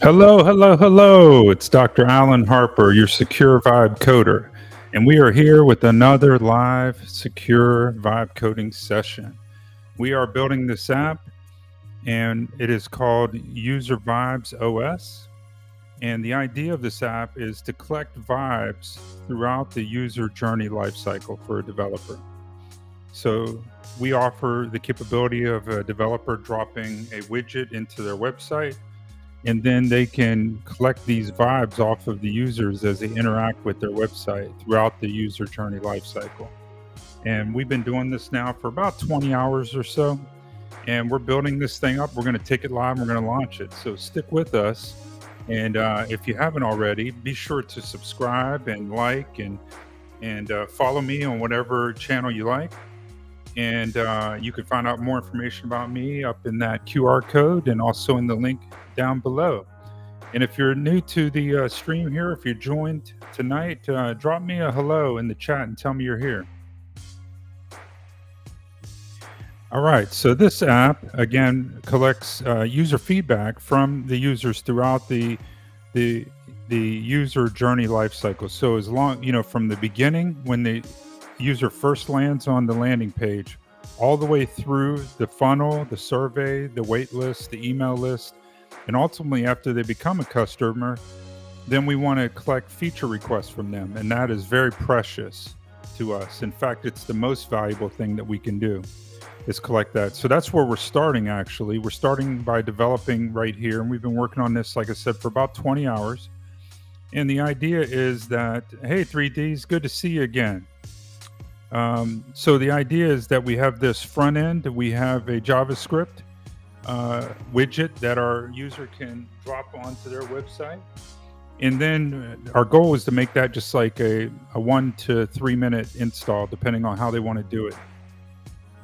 Hello, hello, hello. It's Dr. Alan Harper, your Secure Vibe coder. And we are here with another live Secure Vibe coding session. We are building this app, and it is called User Vibes OS. And the idea of this app is to collect vibes throughout the user journey lifecycle for a developer. So we offer the capability of a developer dropping a widget into their website, and then they can collect these vibes off of the users as they interact with their website throughout the user journey lifecycle. And we've been doing this now for about 20 hours or so, and we're building this thing up. We're going to take it live. We're going to launch it. So stick with us. And if you haven't already, be sure to subscribe and like and follow me on whatever channel you like. And you can find out more information about me up in that QR code and also in the link down below. And if you're new to the stream here, if you joined tonight, drop me a hello in the chat and tell me you're here. All right, so this app, again, collects user feedback from the users throughout the user journey lifecycle. So as long, from the beginning, when the user first lands on the landing page, all the way through the funnel, the survey, the wait list, the email list, and ultimately after they become a customer, then we want to collect feature requests from them. And that is very precious to us. In fact, it's the most valuable thing that we can do is collect that. So that's where we're starting, actually. We're starting by developing right here. And we've been working on this, like I said, for about 20 hours. And the idea is that, hey, 3Ds, good to see you again. So the idea is that we have this front end, we have a JavaScript widget that our user can drop onto their website. And then our goal is to make that just like a 1 to 3 minute install, depending on how they want to do it.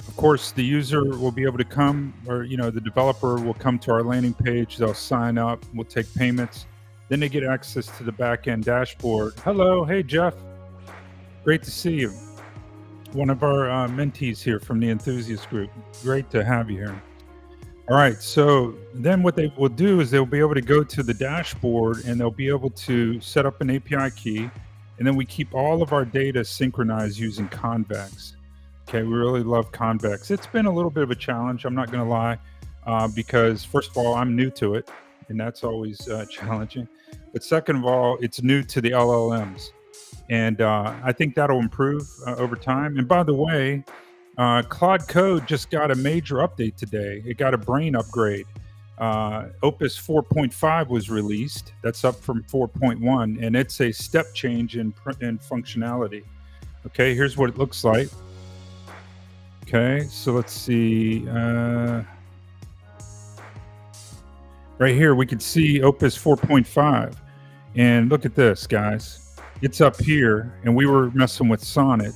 Of course, the user will be able to come, or the developer will come to our landing page, they'll sign up, we'll take payments. Then they get access to the back-end dashboard. Hello, hey Jeff, great to see you. One of our mentees here from the Enthusiast Group. Great to have you here. All right, so then what they will do is they'll be able to go to the dashboard and they'll be able to set up an API key, and then we keep all of our data synchronized using Convex. Okay, we really love Convex. It's been a little bit of a challenge, I'm not gonna lie, because first of all, I'm new to it, and that's always challenging. But second of all, it's new to the LLMs. And I think that'll improve over time. And by the way, Claude Code just got a major update today. It got a brain upgrade. Opus 4.5 was released. That's up from 4.1, and it's a step change in functionality. Okay, here's what it looks like. Okay, so let's see. Right here, we can see Opus 4.5. And look at this, guys. It's up here, and we were messing with Sonnet,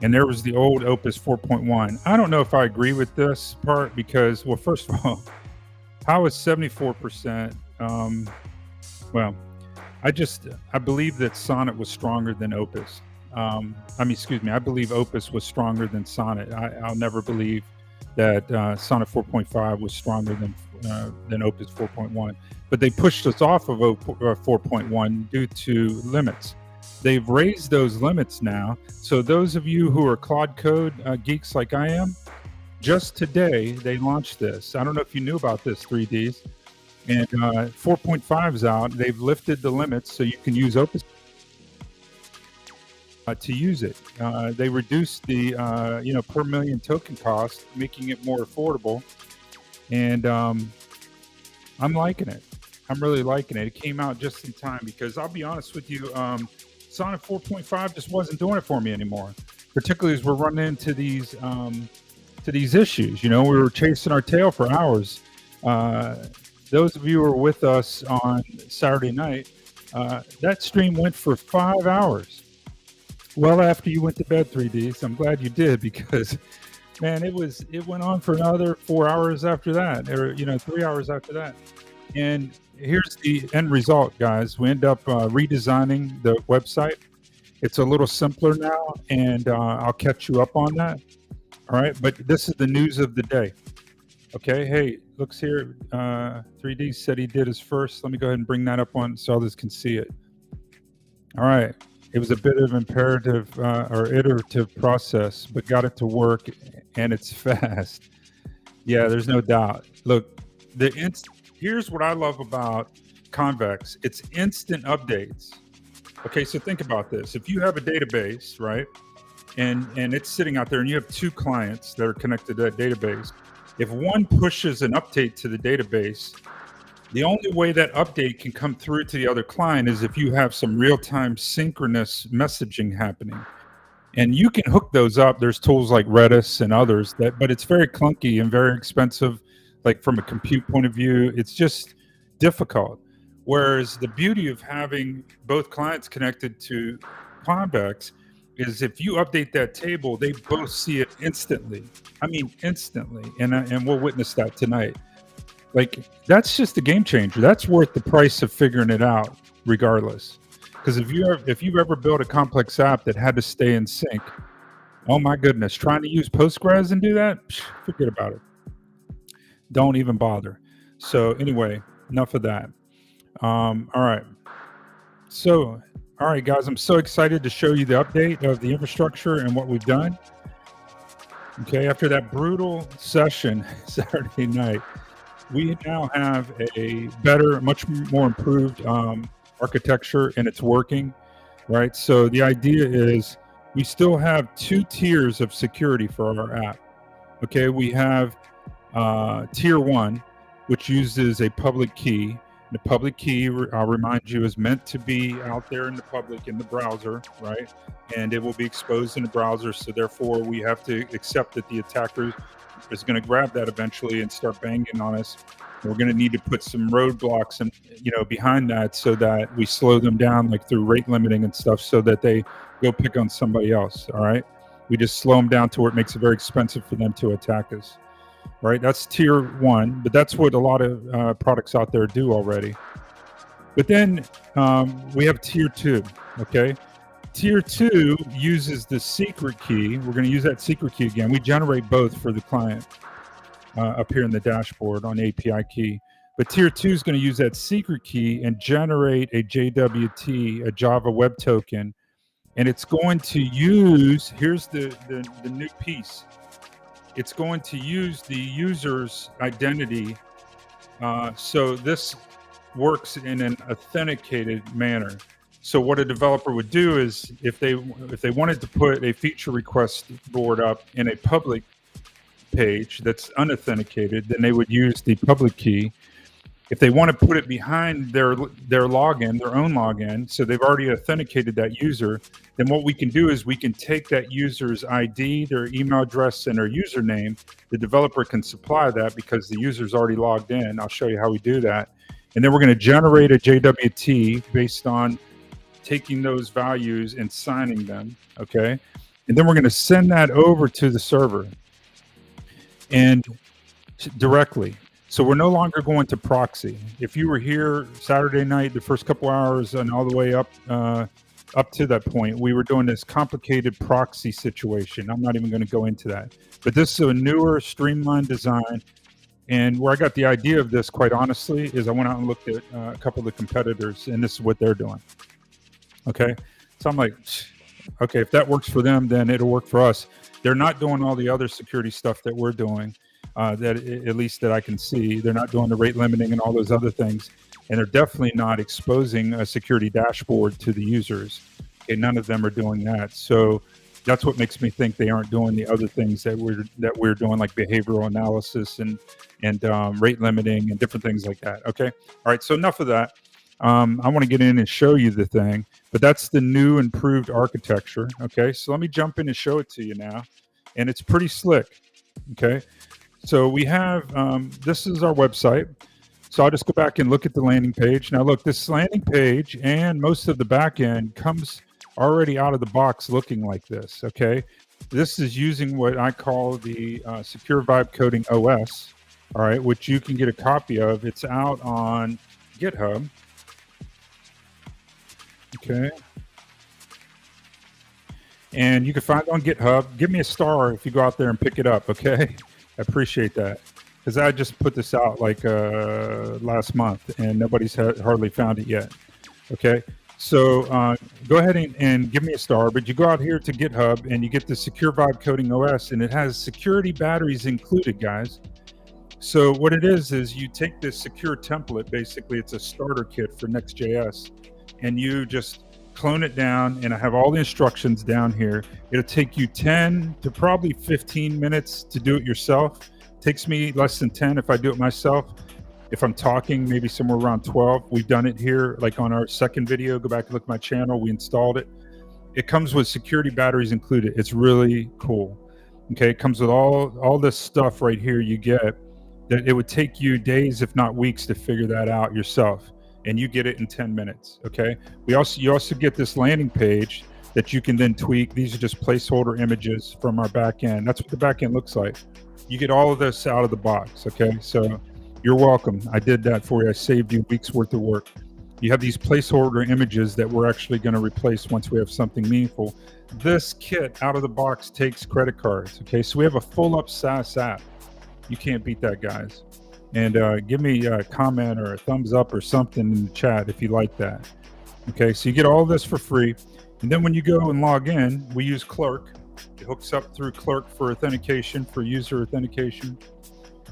and there was the old Opus 4.1. I don't know if I agree with this part because, well, first of all, how is 74%? Well, I believe that Sonnet was stronger than Opus. I believe Opus was stronger than Sonnet. I'll never believe that Sonnet 4.5 was stronger than Opus 4.1. But they pushed us off of 4.1 due to limits. They've raised those limits now. So those of you who are Claude Code geeks like I am, just today they launched this. I don't know if you knew about this, 3Ds. And 4.5 is out. They've lifted the limits so you can use Opus to use it. They reduced the per million token cost, making it more affordable. And I'm liking it. I'm really liking it. It came out just in time because I'll be honest with you, Sonnet 4.5 just wasn't doing it for me anymore, particularly as we're running into these issues. We were chasing our tail for hours. Those of you who were with us on Saturday night, that stream went for 5 hours. Well, after you went to bed, 3Ds, I'm glad you did because, man, it went on for another 4 hours after that, or 3 hours after that. And here's the end result, guys. We end up redesigning the website. It's a little simpler now, and I'll catch you up on that. All right, but this is the news of the day. Okay, hey, looks here. 3D said he did his first. Let me go ahead and bring that up on so others can see it. All right. It was a bit of imperative or iterative process, but got it to work, and it's fast. Yeah, there's no doubt. Look, here's what I love about Convex. It's instant updates. Okay, so think about this. If you have a database, right, and it's sitting out there, and you have two clients that are connected to that database, if one pushes an update to the database, the only way that update can come through to the other client is if you have some real-time synchronous messaging happening. And you can hook those up. There's tools like Redis and others that, but it's very clunky and very expensive. Like from a compute point of view, it's just difficult. Whereas the beauty of having both clients connected to Convex is if you update that table, they both see it instantly. I mean, instantly. And we'll witness that tonight. Like, that's just a game changer. That's worth the price of figuring it out, regardless. Because if you've ever built a complex app that had to stay in sync, oh my goodness, trying to use Postgres and do that, forget about it. Don't even bother. So anyway, enough of that. All right. So, all right, guys, I'm so excited to show you the update of the infrastructure and what we've done. Okay, after that brutal session Saturday night, we now have a better, much more improved architecture, and it's working, right? So the idea is we still have two tiers of security for our app. Okay, we have tier 1, which uses a public key. The public key, I'll remind you, is meant to be out there in the public in the browser, right? And it will be exposed in the browser. So therefore, we have to accept that the attacker is going to grab that eventually and start banging on us. We're going to need to put some roadblocks and behind that so that we slow them down, like through rate limiting and stuff, so that they go pick on somebody else. All right, we just slow them down to where it makes it very expensive for them to attack us. Right, that's tier 1, but that's what a lot of products out there do already. But then we have tier 2. Okay, tier 2 uses the secret key. We're going to use that secret key again. We generate both for the client up here in the dashboard on API key. But tier 2 is going to use that secret key and generate a JWT, a Java Web Token, and it's going to use, here's the new piece. It's going to use the user's identity. So this works in an authenticated manner. So what a developer would do is if they wanted to put a feature request board up in a public page that's unauthenticated, then they would use the public key. If they want to put it behind their login, their own login, so they've already authenticated that user, then what we can do is we can take that user's ID, their email address, and their username. The developer can supply that because the user's already logged in. I'll show you how we do that. And then we're going to generate a JWT based on taking those values and signing them, okay? And then we're going to send that over to the server and directly. So we're no longer going to proxy. If you were here Saturday night, the first couple hours and all the way up to that point, we were doing this complicated proxy situation. I'm not even going to go into that. But this is a newer, streamlined design. And where I got the idea of this, quite honestly, is I went out and looked at a couple of the competitors, and this is what they're doing. Okay? So I'm like, okay, if that works for them, then it'll work for us. They're not doing all the other security stuff that we're doing. That at least that I can see. They're not doing the rate limiting and all those other things, and they're definitely not exposing a security dashboard to the users. Okay, none of them are doing that. So that's what makes me think they aren't doing the other things that we're doing, like behavioral analysis and rate limiting and different things like that. Okay, all right. So enough of that. I want to get in and show you the thing, but that's the new improved architecture. Okay, so let me jump in and show it to you now, and it's pretty slick. Okay. So we have, this is our website. So I'll just go back and look at the landing page. Now look, this landing page and most of the back end comes already out of the box looking like this, okay? This is using what I call the Secure Vibe Coding OS, all right, which you can get a copy of. It's out on GitHub, okay? And you can find it on GitHub. Give me a star if you go out there and pick it up, okay? I appreciate that. because I just put this out like last month and nobody's hardly found it yet. Okay. So go ahead and give me a star, but you go out here to GitHub and you get the Secure Vibe Coding OS, and it has security batteries included, guys. So what it is you take this secure template, basically it's a starter kit for Next.js, and you just clone it down, and I have all the instructions down here. It'll take you 10 to probably 15 minutes to do it yourself. Takes me less than 10 if I do it myself. If I'm talking, maybe somewhere around 12. We've done it here, like on our second video. Go back and look at my channel. We installed it. It comes with security batteries included. It's really cool. Okay, it comes with all this stuff right here you get that it would take you days, if not weeks, to figure that out yourself. And you get it in 10 minutes, okay? You also get this landing page that you can then tweak. These are just placeholder images from our back end. That's what the back end looks like. You get all of this out of the box, okay? So you're welcome. I did that for you. I saved you weeks worth of work. You have these placeholder images that we're actually going to replace once we have something meaningful. This kit out of the box takes credit cards, okay? So we have a full up SaaS app. You can't beat that, guys. And give me a comment or a thumbs up or something in the chat if you like that. Okay, so you get all this for free. And then when you go and log in, we use Clerk. It hooks up through Clerk for authentication, for user authentication.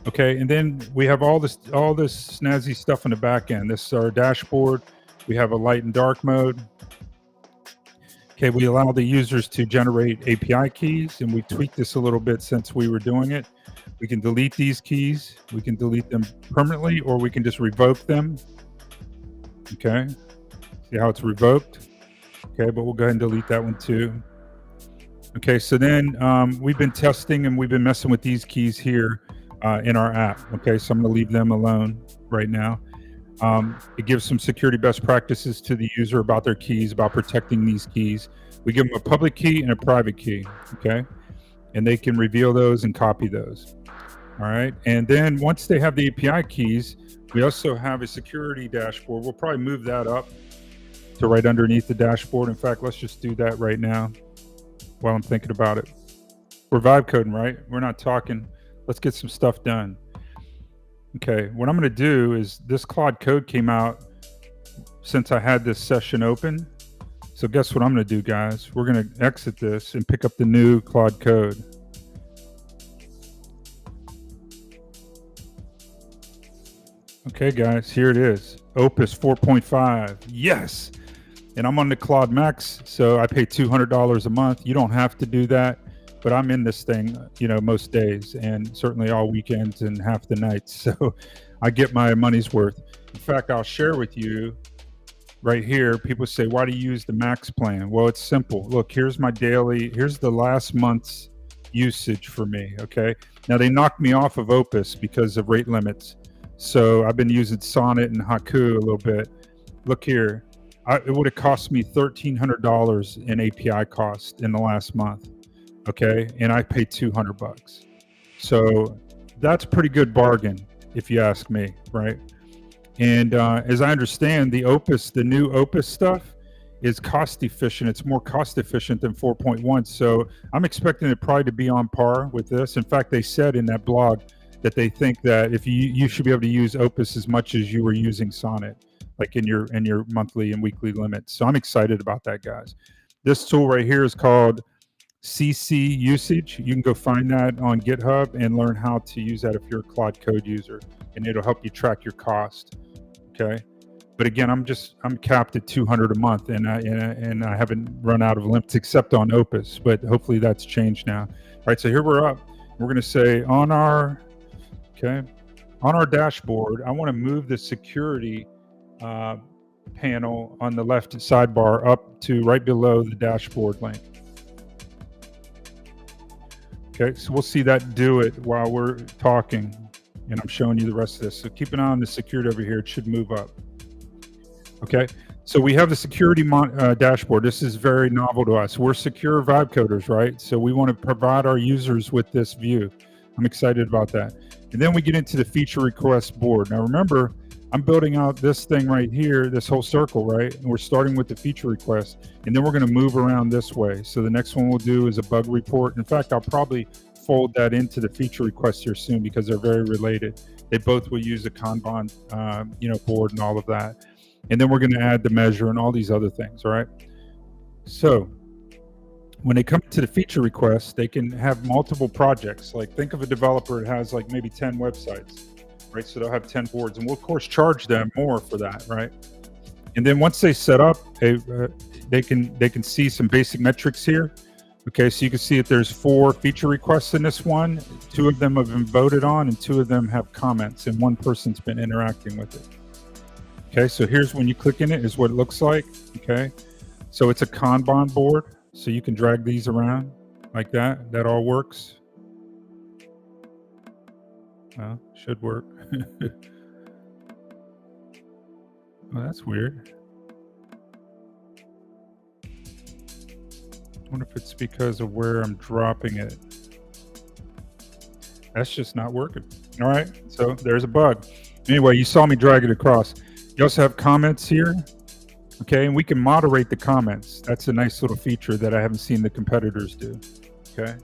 Okay, and then we have all this snazzy stuff in the back end. This is our dashboard. We have a light and dark mode. Okay, we allow the users to generate API keys, and we tweaked this a little bit since we were doing it. We can delete these keys. We can delete them permanently, or we can just revoke them. Okay, see how it's revoked? Okay, but we'll go ahead and delete that one too. Okay, so then we've been testing and we've been messing with these keys here in our app. Okay, so I'm going to leave them alone right now. It gives some security best practices to the user about their keys, about protecting these keys. We give them a public key and a private key, okay? And they can reveal those and copy those, all right? And then once they have the API keys, we also have a security dashboard. We'll probably move that up to right underneath the dashboard. In fact, let's just do that right now while I'm thinking about it. We're vibe coding, right? We're not talking. Let's get some stuff done. Okay, what I'm going to do is this Claude Code came out since I had this session open. So guess what I'm going to do, guys? We're going to exit this and pick up the new Claude Code. Okay, guys, here it is. Opus 4.5. Yes. And I'm on the Claude Max, so I pay $200 a month. You don't have to do that. But I'm in this thing, you know, most days and certainly all weekends and half the nights. So I get my money's worth. In fact, I'll share with you right here. People say, why do you use the Max plan? Well, it's simple. Look, here's my daily, here's the last month's usage for me, okay? Now they knocked me off of Opus because of rate limits. So I've been using Sonnet and Haku a little bit. Look here, it would have cost me $1,300 in API cost in the last month. Okay, and I pay $200. So that's a pretty good bargain, if you ask me, right? And as I understand, the new Opus stuff is cost efficient. It's more cost efficient than 4.1. So I'm expecting it probably to be on par with this. In fact, they said in that blog that they think that if you should be able to use Opus as much as you were using Sonnet, like in your monthly and weekly limits. So I'm excited about that, guys. This tool right here is called CC Usage. You can go find that on GitHub and learn how to use that if you're a Claude Code user, and it'll help you track your cost. Okay, but again, I'm capped at $200 a month, and I haven't run out of limits except on Opus, but hopefully that's changed now. All right, so here we're up. We're going to say on our dashboard, I want to move the security panel on the left sidebar up to right below the dashboard link. Okay, so we'll see that do it while we're talking, and I'm showing you the rest of this. So keep an eye on the security over here. It should move up. Okay, so we have the security dashboard. This is very novel to us. We're secure vibe coders, right? So we want to provide our users with this view. I'm excited about that. And then we get into the feature request board. Now remember, I'm building out this thing right here, this whole circle, right? And we're starting with the feature request, and then we're going to move around this way. So the next one we'll do is a bug report. In fact, I'll probably fold that into the feature request here soon because they're very related. They both will use a Kanban, board and all of that. And then we're going to add the measure and all these other things. All right. So when they come to the feature request, they can have multiple projects. Like think of a developer that has like maybe 10 websites, right? So they'll have 10 boards, and we'll of course charge them more for that, right? And then once they set up, they can see some basic metrics here. Okay, so you can see that there's 4 feature requests in this one. 2 of them have been voted on, and 2 of them have comments, and 1 person's been interacting with it. Okay, so here's when you click in it is what it looks like. Okay, so it's a Kanban board, so you can drag these around like that. That all works. Well, should work. Oh, that's weird. I wonder if it's because of where I'm dropping it. That's just not working. All right, so there's a bug. Anyway, you saw me drag it across. You also have comments here. Okay, and we can moderate the comments. That's a nice little feature that I haven't seen the competitors do. Okay,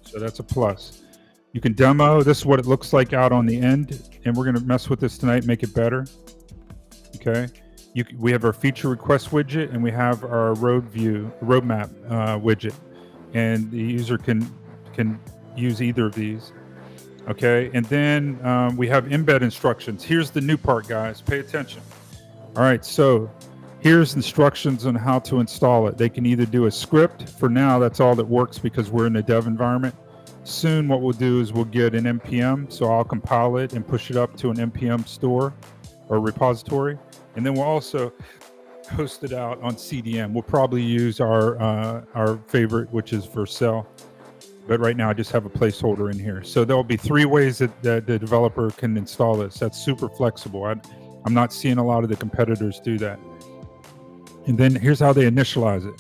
so that's a plus. You can demo. This is what it looks like out on the end, and we're going to mess with this tonight, make it better. Okay, we have our feature request widget, and we have our roadmap widget, and the user can use either of these. Okay, and then we have embed instructions. Here's the new part, guys. Pay attention. All right, so here's instructions on how to install it. They can either do a script. For now, that's all that works because we're in a dev environment. Soon, what we'll do is we'll get an NPM, so I'll compile it and push it up to an NPM store or repository. And then we'll also host it out on CDN. We'll probably use our favorite, which is Vercel. But right now I just have a placeholder in here. So there'll be 3 ways that the developer can install this. That's super flexible. I'm not seeing a lot of the competitors do that. And then here's how they initialize it.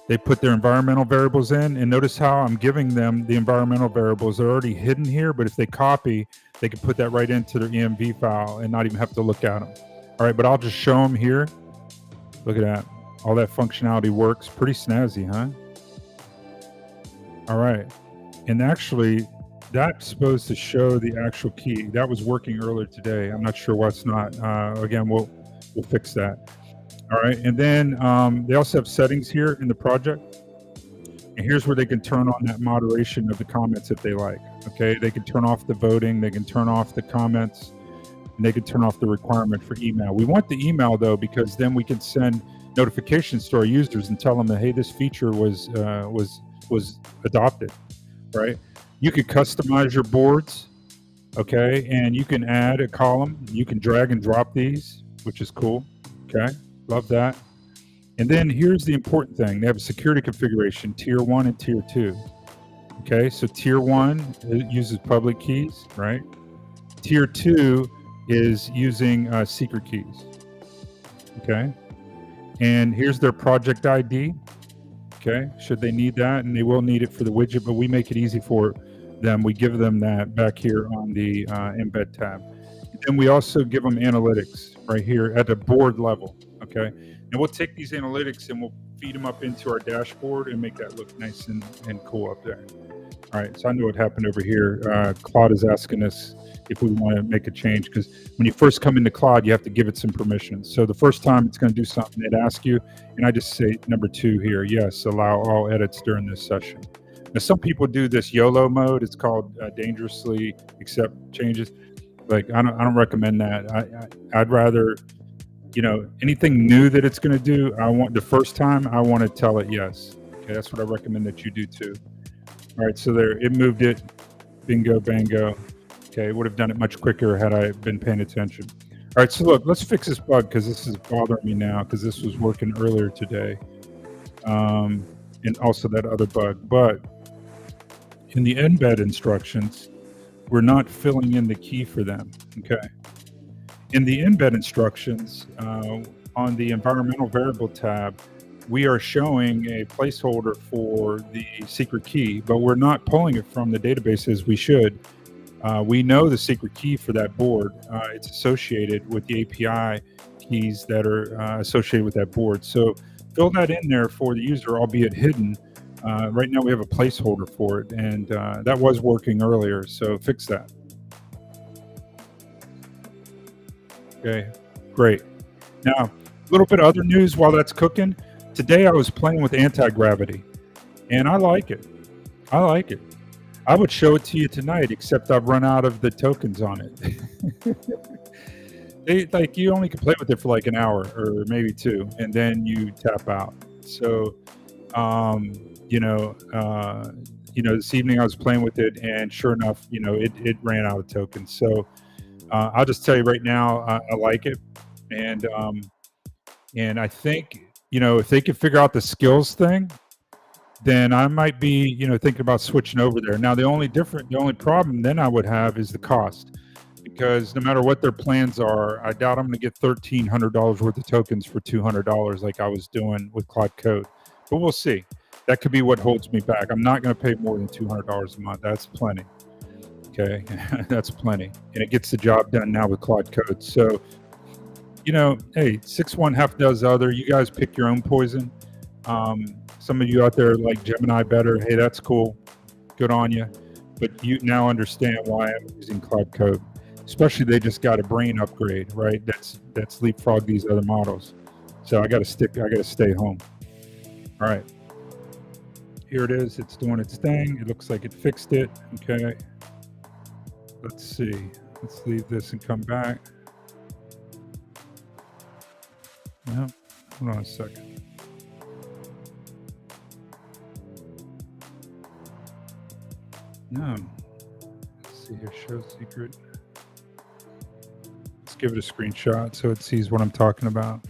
They put their environmental variables in, and notice how I'm giving them the environmental variables. They're already hidden here, but if they copy, they can put that right into their EMV file and not even have to look at them. All right, but I'll just show them here. Look at that. All that functionality works. Pretty snazzy, huh? All right. And actually, that's supposed to show the actual key. That was working earlier today. I'm not sure why it's not. Again, we'll fix that. All right. And then they also have settings here in the project. And here's where they can turn on that moderation of the comments if they like. Okay. They can turn off the voting. They can turn off the comments. And they can turn off the requirement for email. We want the email, though, because then we can send notifications to our users and tell them that, hey, this feature was adopted, right? You could customize your boards, okay? And you can add a column. You can drag and drop these, which is cool, okay? Love that. And then here's the important thing. They have a security configuration, tier 1 and tier 2, okay? So tier 1 uses public keys, right? Tier 2 is using secret keys, okay? And here's their project ID, okay? Should they need that, and they will need it for the widget, but we make it easy for them. We give them that back here on the embed tab. And then we also give them analytics right here at the board level, okay? And we'll take these analytics and we'll feed them up into our dashboard and make that look nice and cool up there. All right, so I know what happened over here. Claude is asking us if we want to make a change, because when you first come into Claude, you have to give it some permissions. So the first time it's going to do something, it asks you, and I just say number 2 here, yes, allow all edits during this session. Now, some people do this YOLO mode. It's called dangerously accept changes. Like, I don't recommend that. I'd rather, anything new that it's going to do, the first time I want to tell it yes. Okay, that's what I recommend that you do too. All right, so there, it moved it. Bingo, bango. Okay, it would have done it much quicker had I been paying attention. All right, so look, let's fix this bug because this is bothering me now because this was working earlier today. And also that other bug. But in the embed instructions, we're not filling in the key for them, okay? In the embed instructions, on the environmental variable tab, we are showing a placeholder for the secret key, but we're not pulling it from the database as we should. We know the secret key for that board. It's associated with the API keys that are associated with that board. So fill that in there for the user, albeit hidden, Right now we have a placeholder for it, and that was working earlier, so fix that. Okay, great. Now, a little bit of other news while that's cooking. Today I was playing with anti-gravity, and I like it. I like it. I would show it to you tonight, except I've run out of the tokens on it. Like you only can play with it for like an hour or maybe two, and then you tap out. So, um, you know, this evening I was playing with it, and sure enough, it ran out of tokens. So I'll just tell you right now, I like it, and I think if they can figure out the skills thing, then I might be thinking about switching over there. Now the only problem then I would have is the cost, because no matter what their plans are, I doubt I'm going to get $1,300 worth of tokens for $200 like I was doing with Cloud Code. But we'll see. That could be what holds me back. I'm not going to pay more than $200 a month. That's plenty. Okay, that's plenty, and it gets the job done now with Cloud Code. So, hey, 6-1 half does the other. You guys pick your own poison. Some of you out there like Gemini better. Hey, that's cool. Good on you. But you now understand why I'm using Cloud Code. Especially they just got a brain upgrade, right? That's leapfrog these other models. So I got to stay home. All right. Here it is. It's doing its thing. It looks like it fixed it. Okay. Let's see. Let's leave this and come back. No, hold on a second. No. Let's see here. Show secret. Let's give it a screenshot so it sees what I'm talking about.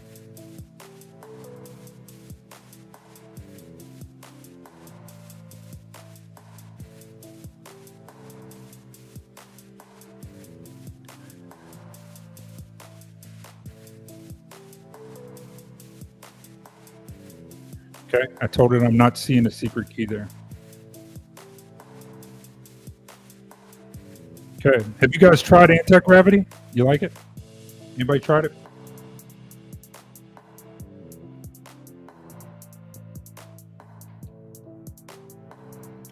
Okay, I told it I'm not seeing a secret key there. Okay, have you guys tried anti-gravity? You like it? Anybody tried it?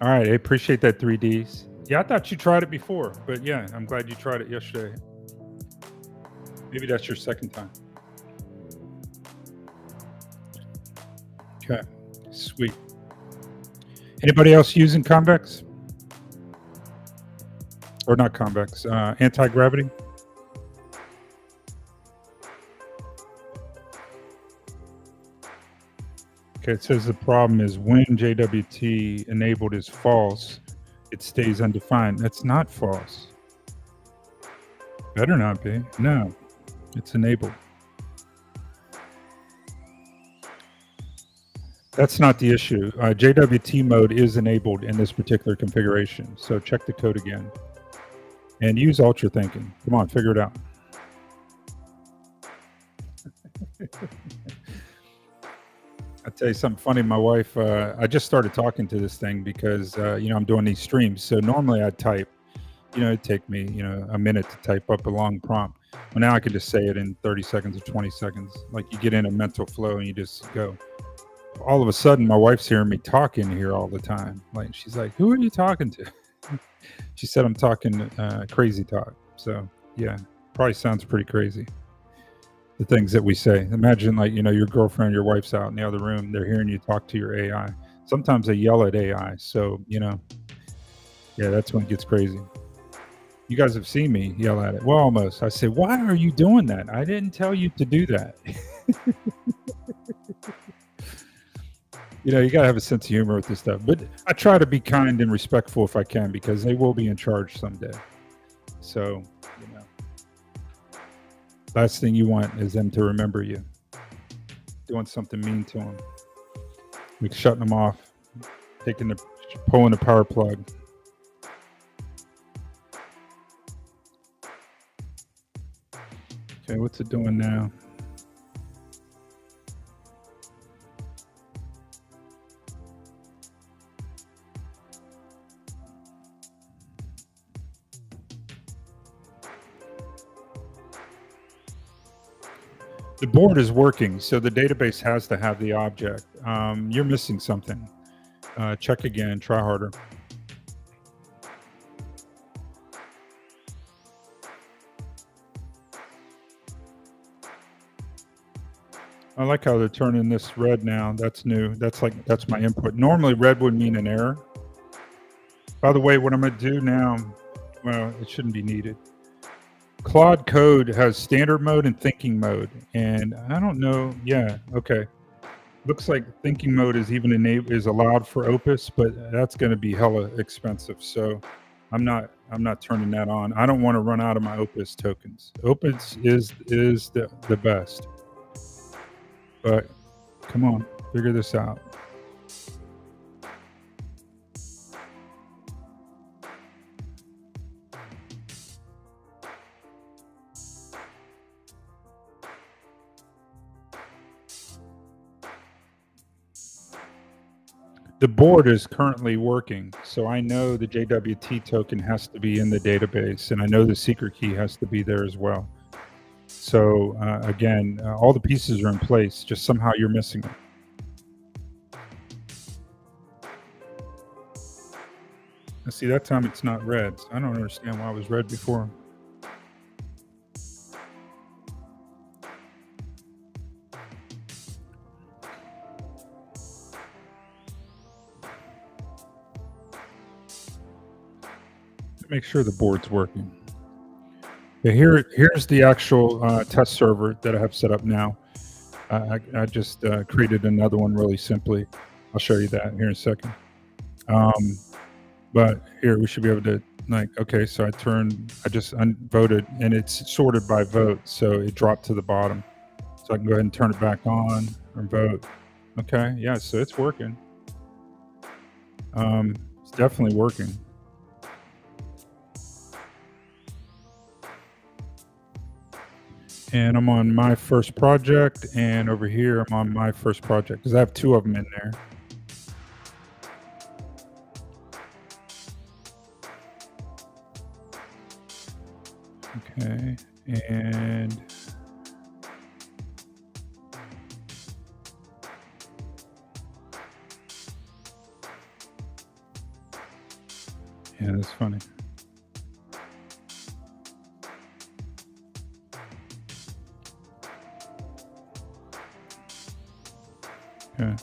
All right, I appreciate that, 3Ds. Yeah, I thought you tried it before, but yeah, I'm glad you tried it yesterday. Maybe that's your second time. Okay, sweet. Anybody else using Convex? Or not Convex, anti-gravity? Okay, it says the problem is when JWT enabled is false, it stays undefined. That's not false. Better not be. No, it's enabled. That's not the issue. JWT mode is enabled in this particular configuration. So check the code again. And use Ultra Thinking. Come on, figure it out. I'll tell you something funny. My wife, I just started talking to this thing because, I'm doing these streams. So normally I'd type, it'd take me, a minute to type up a long prompt. Well, now I can just say it in 30 seconds or 20 seconds. Like you get in a mental flow and you just go. All of a sudden, my wife's hearing me talking here all the time. Like she's like, "Who are you talking to?" She said, "I'm talking crazy talk." So yeah, probably sounds pretty crazy. The things that we say. Imagine like your girlfriend, your wife's out in the other room. They're hearing you talk to your AI. Sometimes they yell at AI. So yeah, that's when it gets crazy. You guys have seen me yell at it. Well, almost. I say, "Why are you doing that? I didn't tell you to do that." You gotta have a sense of humor with this stuff. But I try to be kind and respectful if I can, because they will be in charge someday. So, last thing you want is them to remember you doing something mean to them, like shutting them off, pulling the power plug. Okay, what's it doing now? The board is working, so the database has to have the object. You're missing something. Check again, try harder. I like how they're turning this red now. That's new. That's my input. Normally red would mean an error. By the way, what I'm going to do now, well, it shouldn't be needed. Claude Code has standard mode and thinking mode. And I don't know. Yeah, okay. Looks like thinking mode is even is allowed for Opus, but that's going to be hella expensive. So I'm not turning that on. I don't want to run out of my Opus tokens. Opus is the best. But come on, figure this out. The board is currently working, so I know the JWT token has to be in the database, and I know the secret key has to be there as well. So again, all the pieces are in place, just somehow you're missing it. Now, see, that time it's not red. So I don't understand why it was red before. Make sure the board's working. Okay, here's the actual test server that I have set up now. I just created another one really simply. I'll show you that here in a second. But here we should be able to, like, okay, so I just unvoted and it's sorted by vote. So it dropped to the bottom. So I can go ahead and turn it back on or vote. Okay, yeah, so it's working. It's definitely working. And I'm on my first project, and over here I'm on my first project because I have two of them in there. Okay, and yeah, that's funny. Okay.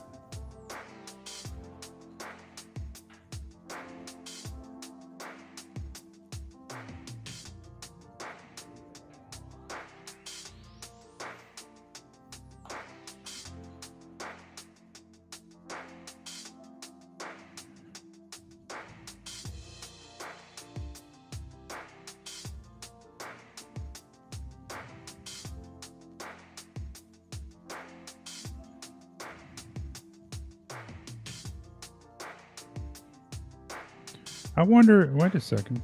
I wonder, wait a second.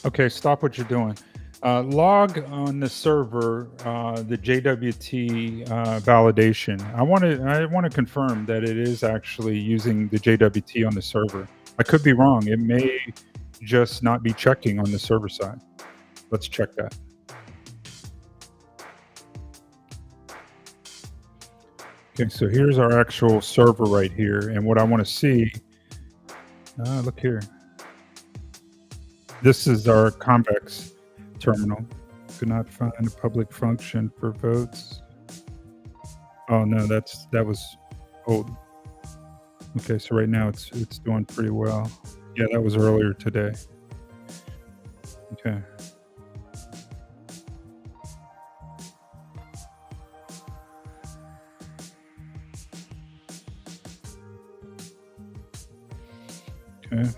Okay, stop what you're doing. Log on the server the JWT validation. I want to confirm that it is actually using the JWT on the server. I could be wrong. It may just not be checking on the server side. Let's check that. Okay, so here's our actual server right here, and what I want to see. Look here. This is our Convex terminal. Could not find a public function for votes. Oh no, that was old. Okay, so right now it's doing pretty well. Yeah, that was earlier today. Okay. Okay.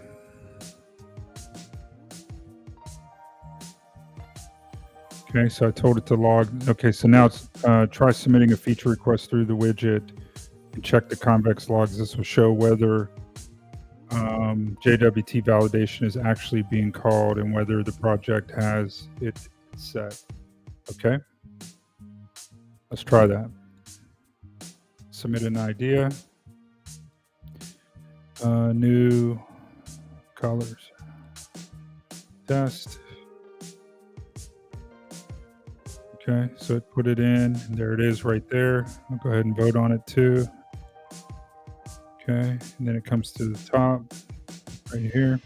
Okay, so I told it to log. Okay, so now it's try submitting a feature request through the widget and check the Convex logs. This will show whether JWT validation is actually being called and whether the project has it set. Okay, let's try that. Submit an idea. New colors. Test. Okay, so it put it in. There it is right there. I'll go ahead and vote on it too. Okay, and then it comes to the top right here.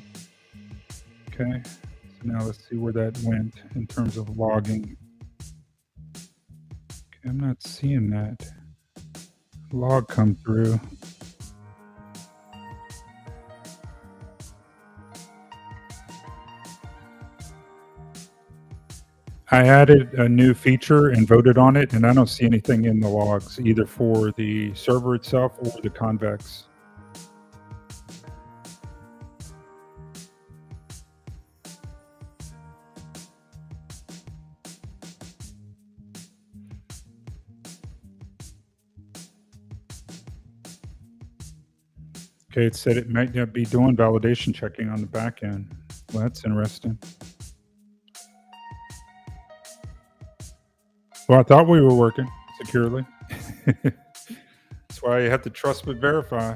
Okay, so now let's see where that went in terms of logging. Okay, I'm not seeing that log come through. I added a new feature and voted on it, and I don't see anything in the logs, either for the server itself or the convex. Okay, it said it might not be doing validation checking on the back end. Well, that's interesting. Well, I thought we were working securely. That's why you have to trust but verify.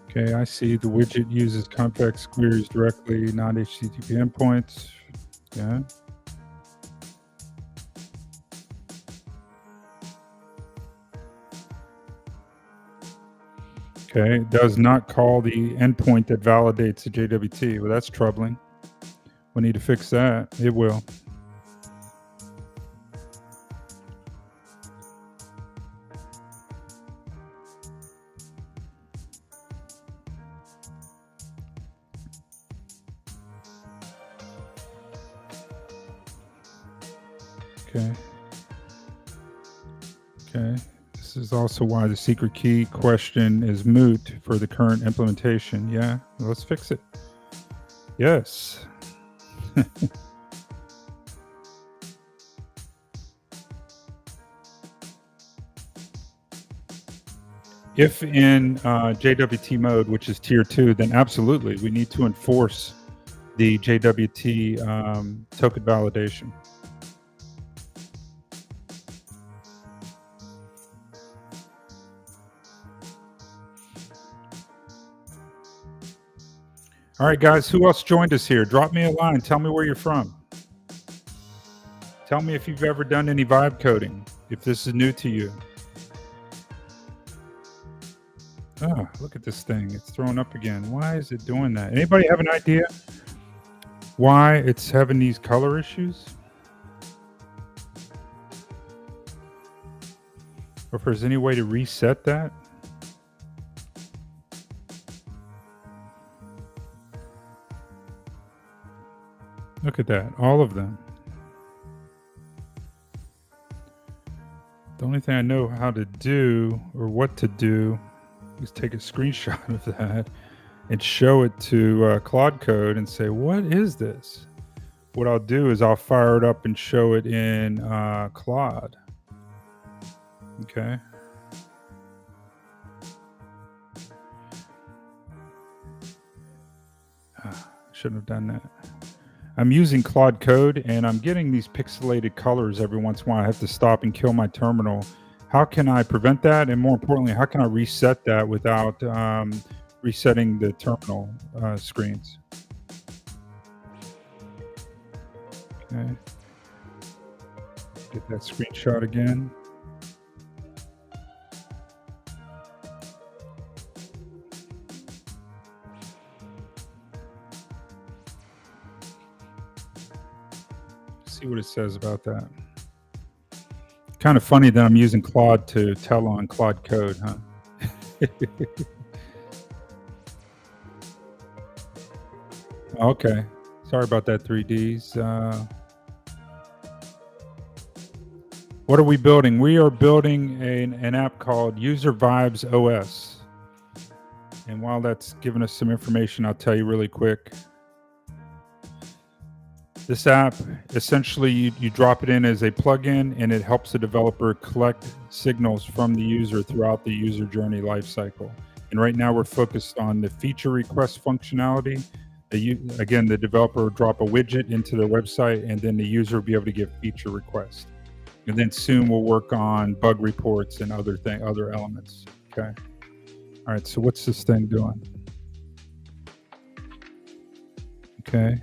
Okay, I see the widget uses convex queries directly, not HTTP endpoints. Yeah. Okay, it does not call the endpoint that validates the JWT. Well, that's troubling. We need to fix that. It will. Okay. Okay. This is also why the secret key question is moot for the current implementation. Yeah, let's fix it. Yes. If in JWT mode, which is tier 2, then absolutely we need to enforce the JWT token validation. All right, guys, who else joined us here? Drop me a line. Tell me where you're from. Tell me if you've ever done any vibe coding, if this is new to you. Oh, look at this thing. It's throwing up again. Why is it doing that? Anybody have an idea why it's having these color issues? Or if there's any way to reset that? Look at that, all of them. The only thing I know how to do or what to do is take a screenshot of that and show it to Claude Code and say, what is this? What I'll do is I'll fire it up and show it in Claude. Okay. Shouldn't have done that. I'm using Claude Code and I'm getting these pixelated colors every once in a while. I have to stop and kill my terminal. How can I prevent that? And more importantly, how can I reset that without resetting the terminal screens? Okay. Get that screenshot again. See what it says about that. Kind of funny that I'm using Claude to tell on Claude Code, huh? Okay. Sorry about that, 3Ds. What are we building? We are building an app called User Vibes OS. And while that's giving us some information, I'll tell you really quick. This app, essentially, you drop it in as a plugin, and it helps the developer collect signals from the user throughout the user journey lifecycle. And right now, we're focused on the feature request functionality. Again, the developer will drop a widget into their website, and then the user will be able to give feature requests. And then soon we'll work on bug reports and other elements. Okay. All right. So what's this thing doing? Okay.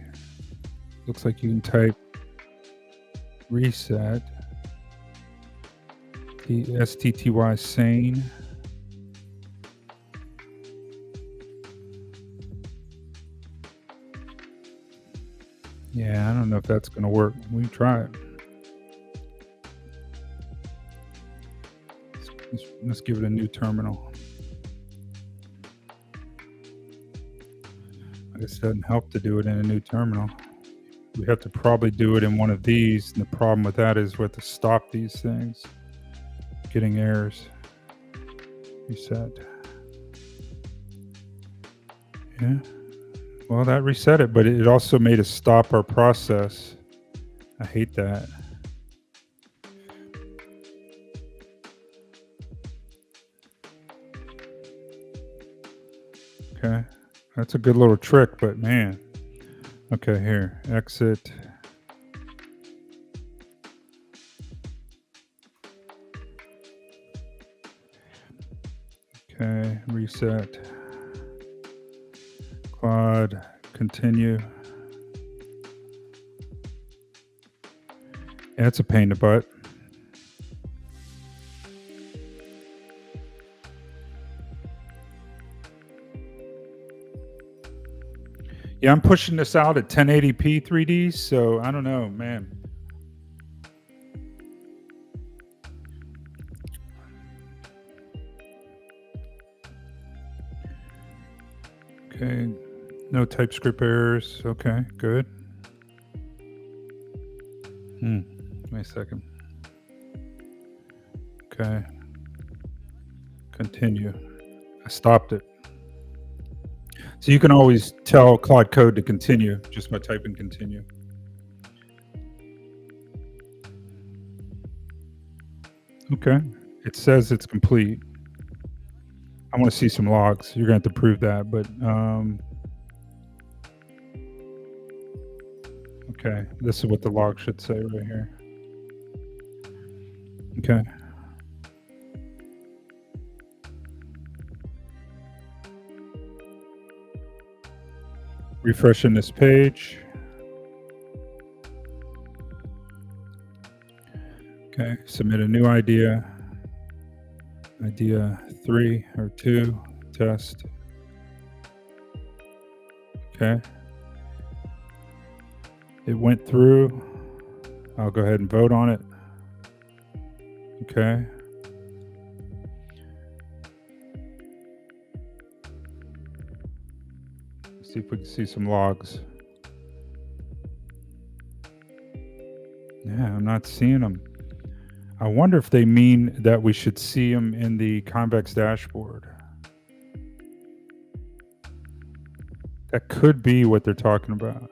Looks like you can type reset. STTY sane. Yeah, I don't know if that's going to work. We can try it. Let's give it a new terminal. I guess it doesn't help to do it in a new terminal. We have to probably do it in one of these. And the problem with that is we have to stop these things. Getting errors. Reset. Yeah. Well, that reset it, but it also made us stop our process. I hate that. Okay. That's a good little trick, but man. Okay, here. Exit. Okay, reset. Quad, continue. Yeah, it's a pain in the butt. Yeah, I'm pushing this out at 1080p 3D, so I don't know, man. Okay, no TypeScript errors. Okay, good. Wait a second. Okay. Continue. I stopped it. So you can always tell Claude Code to continue just by typing continue. Okay. It says it's complete. I want to see some logs. You're going to have to prove that, but okay. This is what the log should say right here. Okay. Refreshing this page. Okay, submit a new idea. Idea 3 or 2, test. Okay. It went through. I'll go ahead and vote on it. Okay. See if we can see some logs. Yeah, I'm not seeing them. I wonder if they mean that we should see them in the Convex dashboard. That could be what they're talking about.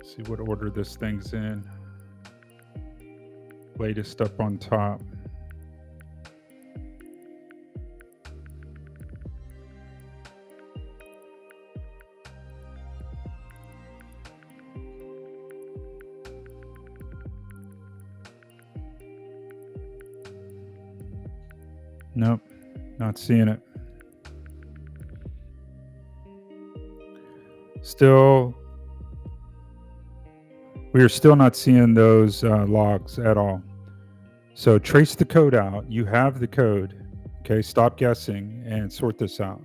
See what order this thing's in. Latest up on top. Nope, not seeing it. We are still not seeing those logs at all. So trace the code out. You have the code. Okay, stop guessing and sort this out.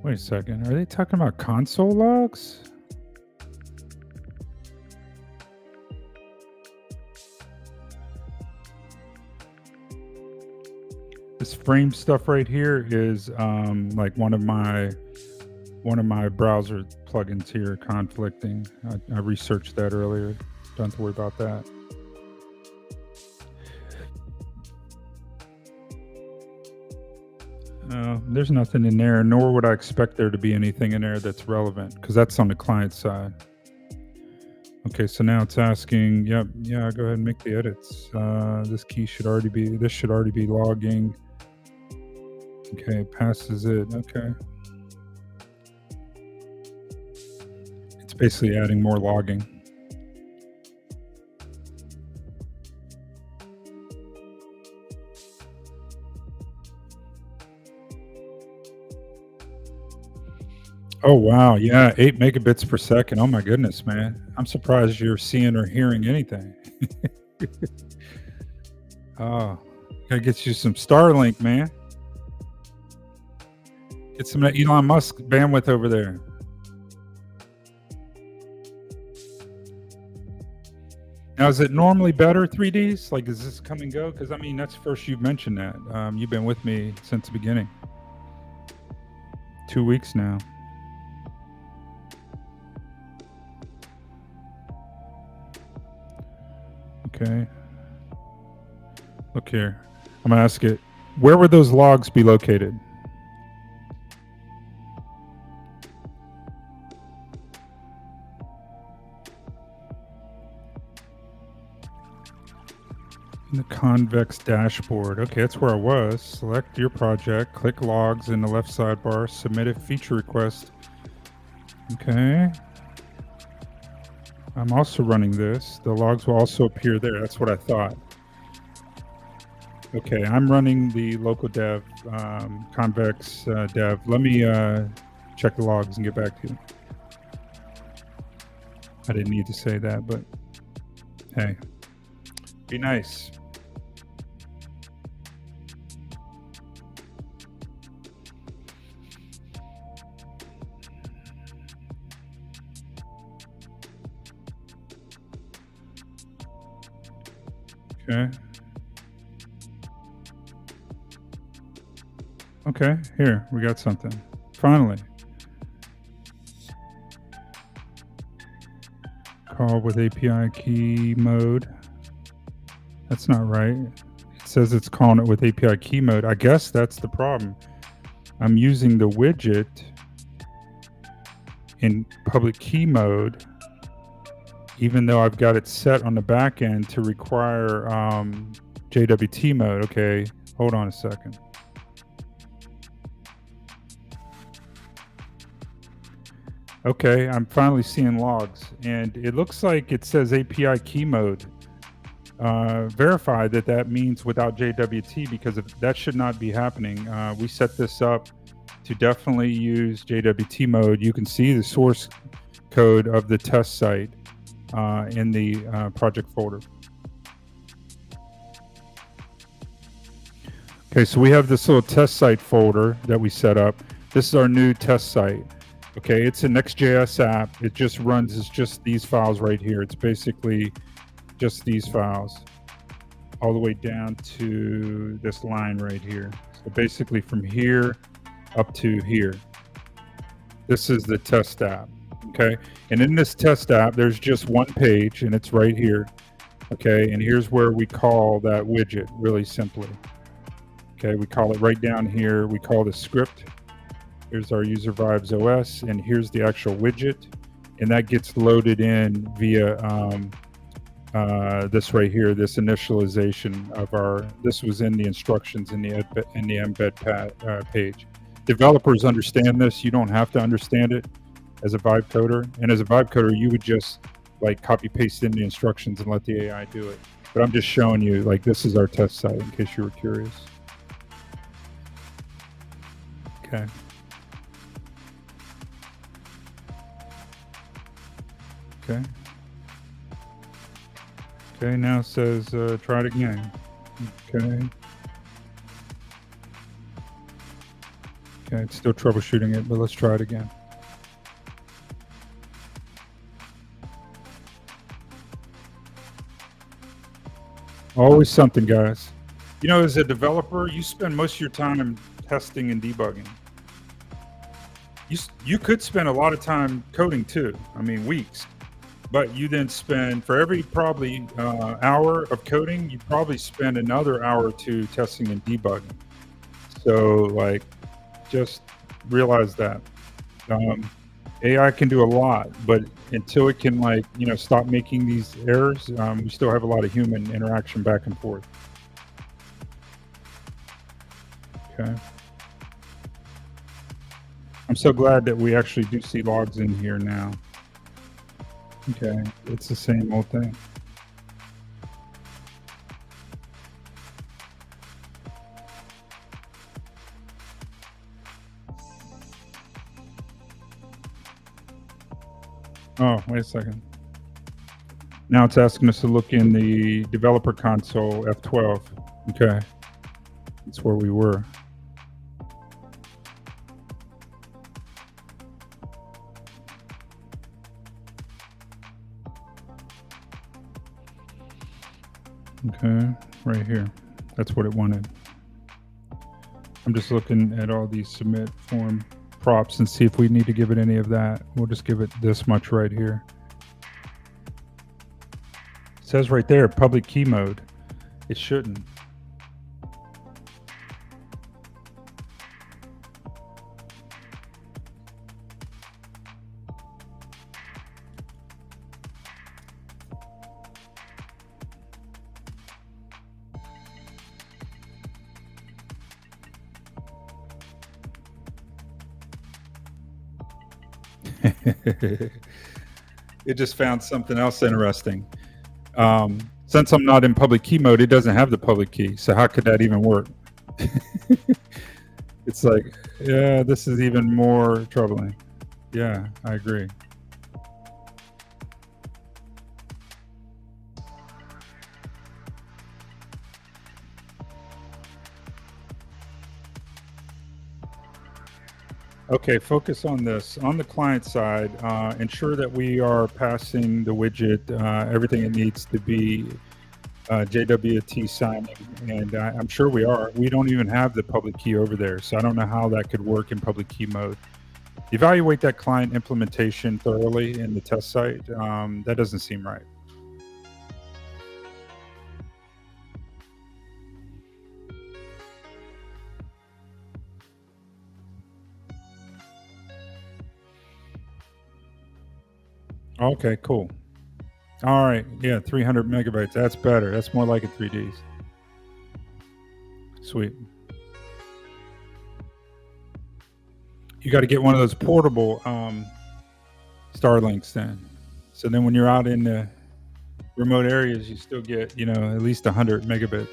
Wait a second. Are they talking about console logs? this frame stuff right here is like one of my browser plugins here conflicting. I researched that earlier. Don't have to worry about that. There's nothing in there, nor would I expect there to be anything in there that's relevant, because that's on the client side. Okay, so now it's asking, yeah, go ahead and make the edits. This should already be logging. Okay, it passes it. Okay. It's basically adding more logging. Oh, wow. Yeah, 8 megabits per second. Oh, my goodness, man. I'm surprised you're seeing or hearing anything. Oh, gotta get you some Starlink, man. Get some of that Elon Musk bandwidth over there. Now, is it normally better 3Ds? Like, is this come and go? Because, I mean, that's first you've mentioned that. You've been with me since the beginning. 2 weeks now. Okay. Look here. I'm going to ask it, where would those logs be located? In the convex dashboard. Okay, that's where I was. Select your project, click logs in the left sidebar, submit a feature request. Okay. I'm also running this. The logs will also appear there. That's what I thought. Okay, I'm running the local dev, convex dev. Let me check the logs and get back to you. I didn't need to say that, but hey, be nice. Okay. Okay, here, we got something. Finally. Call with API key mode. That's not right. It says it's calling it with API key mode. I guess that's the problem. I'm using the widget in public key mode, even though I've got it set on the back end to require JWT mode. Okay, hold on a second. Okay, I'm finally seeing logs, and it looks like it says API key mode. Verify that means without JWT, because that should not be happening. We set this up to definitely use JWT mode. You can see the source code of the test site in the project folder. Okay, so we have this little test site folder that we set up. This is our new test site. Okay, it's a Next.js app. It just runs, it's just these files right here. It's basically just these files all the way down to this line right here. So basically from here up to here. This is the test app, okay? And in this test app, there's just one page, and it's right here, okay? And here's where we call that widget really simply. Okay, we call it right down here. We call the script. Here's our user vibes OS, and here's the actual widget, and that gets loaded in via this right here, this initialization of our. This was in the instructions in the embed page. Developers understand this. You don't have to understand it as a vibe coder, and as a vibe coder, you would just like copy paste in the instructions and let the AI do it. But I'm just showing you, like, this is our test site in case you were curious. Okay. Okay. Okay, now it says try it again. Okay. Okay, it's still troubleshooting it, but let's try it again. Always something, guys. As a developer, you spend most of your time testing and debugging. You could spend a lot of time coding too. I mean, weeks. But you then spend for every probably hour of coding, you probably spend another hour or two testing and debugging. So, like, just realize that AI can do a lot, but until it can, like, stop making these errors, we still have a lot of human interaction back and forth. Okay. I'm so glad that we actually do see logs in here now. Okay, it's the same old thing. Oh, wait a second. Now it's asking us to look in the developer console, F12. Okay, that's where we were. Okay, right here. That's what it wanted. I'm just looking at all these submit form props and see if we need to give it any of that. We'll just give it this much right here. It says right there, public key mode. It shouldn't. It just found something else interesting. Since I'm not in public key mode, it doesn't have the public key. So how could that even work? It's like, yeah, this is even more troubling. Yeah, I agree. Okay, focus on this. On the client side, ensure that we are passing the widget everything it needs to be JWT signing, and I'm sure we are. We don't even have the public key over there, so I don't know how that could work in public key mode. Evaluate that client implementation thoroughly in the test site. That doesn't seem right. Okay, cool. All right, yeah, 300 megabytes. That's better. That's more like a 3Ds. Sweet. You got to get one of those portable Starlinks then. So then when you're out in the remote areas, you still get, at least 100 megabits.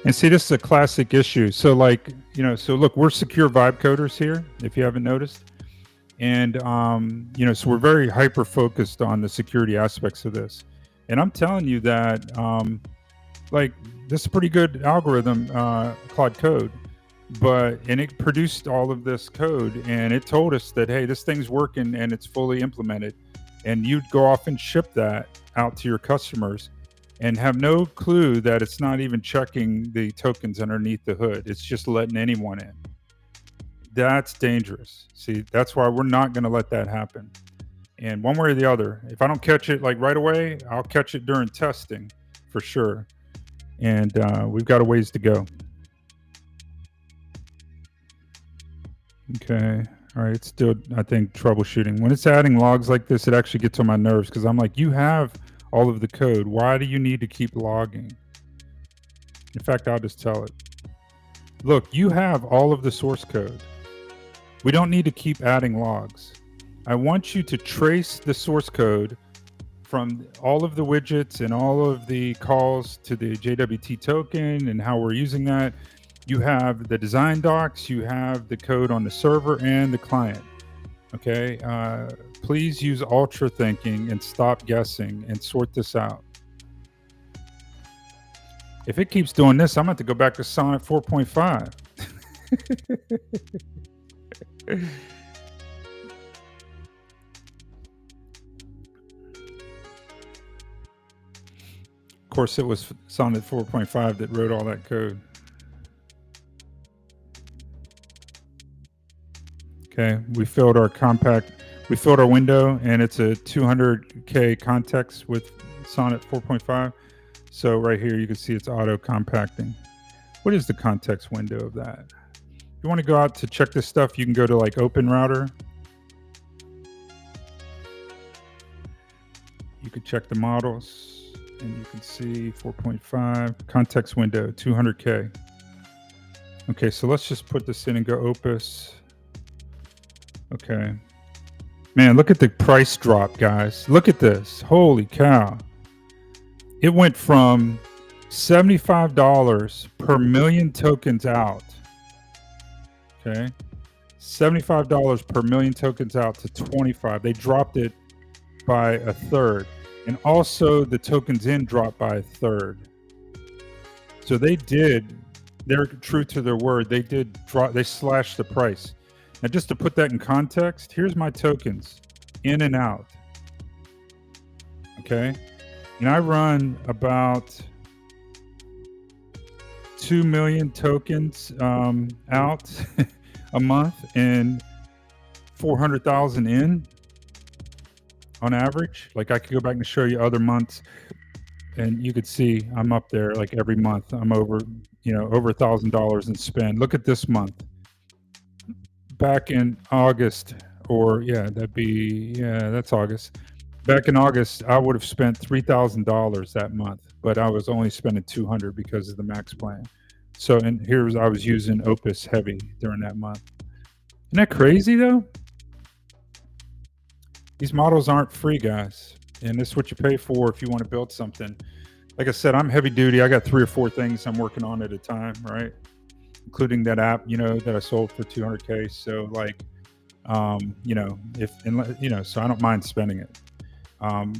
And see, this is a classic issue. So, like, so look, we're secure vibe coders here, if you haven't noticed. And, so we're very hyper focused on the security aspects of this. And I'm telling you that, like, this is a pretty good algorithm, Claude Code, and it produced all of this code and it told us that, hey, this thing's working and it's fully implemented. And you'd go off and ship that out to your customers and have no clue that it's not even checking the tokens underneath the hood. It's just letting anyone in. That's dangerous. See, that's why we're not going to let that happen. And one way or the other, if I don't catch it like right away, I'll catch it during testing for sure. And we've got a ways to go. Okay. All right. It's still, I think, troubleshooting. When it's adding logs like this, it actually gets on my nerves because I'm like, you have all of the code. Why do you need to keep logging? In fact, I'll just tell it. Look, you have all of the source code. We don't need to keep adding logs. I want you to trace the source code from all of the widgets and all of the calls to the JWT token and how we're using that. You have the design docs, you have the code on the server and the client. Okay. Please use ultra thinking and stop guessing and sort this out. If it keeps doing this, I'm going to go back to Sonnet 4.5. Of course, it was Sonnet 4.5 that wrote all that code. Okay, we filled our window, and it's a 200K context with Sonnet 4.5. So right here, you can see it's auto compacting. What is the context window of that? If you want to go out to check this stuff, you can go to like OpenRouter. You can check the models, and you can see 4.5 context window, 200K. Okay, so let's just put this in and go Opus. Okay. Man, look at the price drop, guys. Look at this. Holy cow. It went from $75 per million tokens out. Okay. $75 per million tokens out to 25. They dropped it by a third. And also the tokens in dropped by a third. So they're true to their word. They slashed the price. Now, just to put that in context, here's my tokens in and out. Okay. And I run about 2 million tokens out a month and 400,000 in on average. Like I could go back and show you other months and you could see I'm up there like every month. I'm over $1,000 in spend. Look at this month. Back in August, that's August. Back in August, I would have spent $3,000 that month, but I was only spending $200 because of the max plan. So, and I was using Opus heavy during that month. Isn't that crazy though? These models aren't free, guys, and this is what you pay for if you want to build something. Like I said, I'm heavy duty. I got 3 or 4 things I'm working on at a time, right? Including that app, that I sold for 200K. So like, so I don't mind spending it.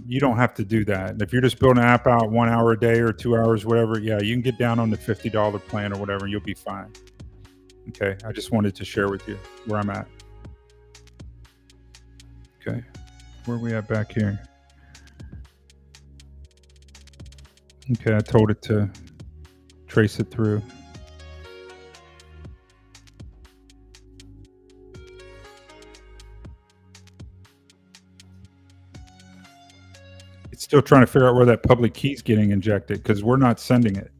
You don't have to do that. If you're just building an app out 1 hour a day or 2 hours, whatever, yeah, you can get down on the $50 plan or whatever, and you'll be fine. Okay. I just wanted to share with you where I'm at. Okay. Where are we at back here? Okay. I told it to trace it through. It's still trying to figure out where that public key is getting injected because we're not sending it.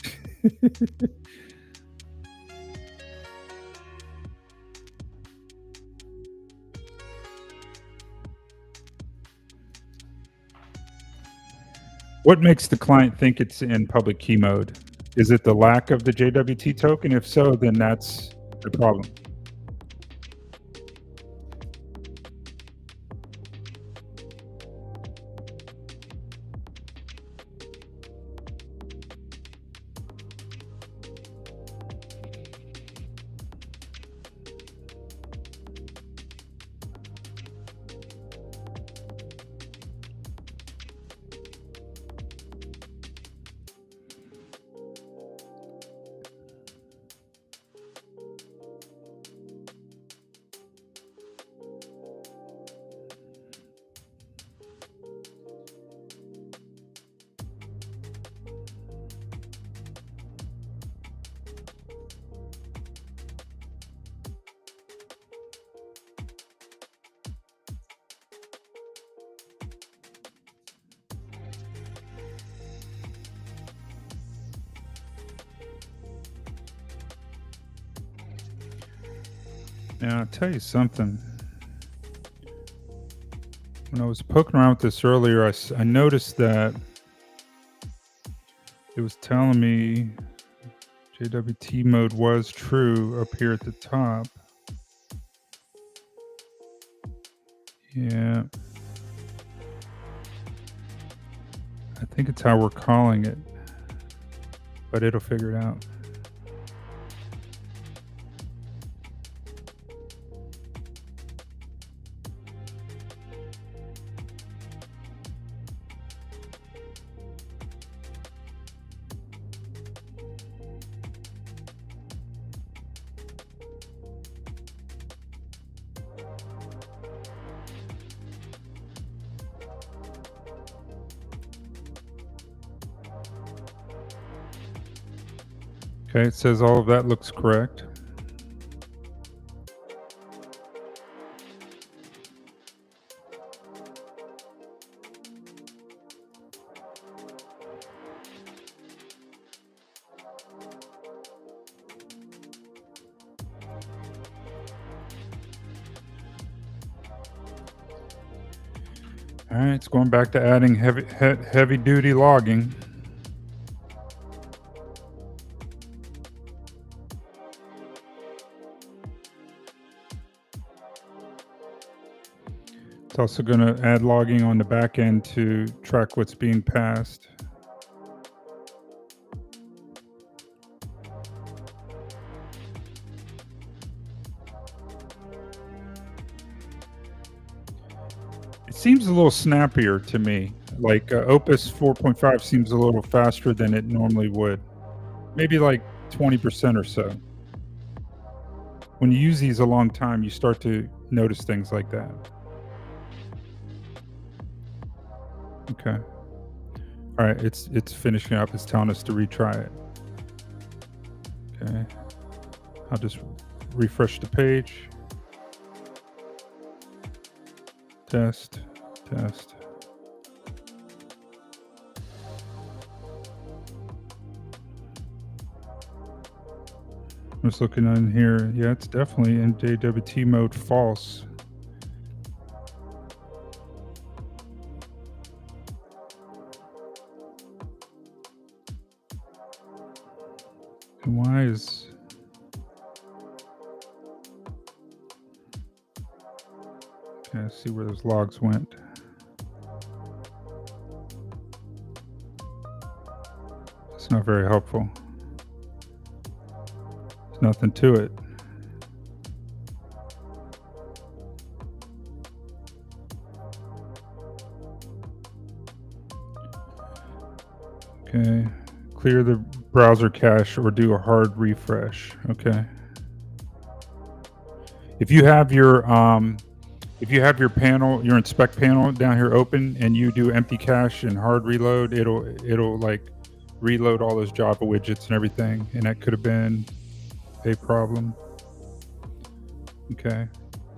What makes the client think it's in public key mode? Is it the lack of the JWT token? If so, then that's the problem. Now, I'll tell you something. When I was poking around with this earlier, I noticed that it was telling me JWT mode was true up here at the top. Yeah. I think it's how we're calling it, but it'll figure it out. Okay, it says all of that looks correct. All right, it's going back to adding heavy duty logging. It's also going to add logging on the back end to track what's being passed. It seems a little snappier to me. Like Opus 4.5 seems a little faster than it normally would. Maybe like 20% or so. When you use these a long time, you start to notice things like that. Okay. All right, it's finishing up. It's telling us to retry it. Okay. I'll just refresh the page. Test. I'm just looking in here. Yeah, it's definitely in JWT mode false. And why is... Okay, let's see where those logs went. It's not very helpful. There's nothing to it. Okay, clear the browser cache or do a hard refresh. Okay. If you have your panel, your inspect panel down here open, and you do empty cache and hard reload, it'll like reload all those Java widgets and everything, and that could have been a problem. Okay,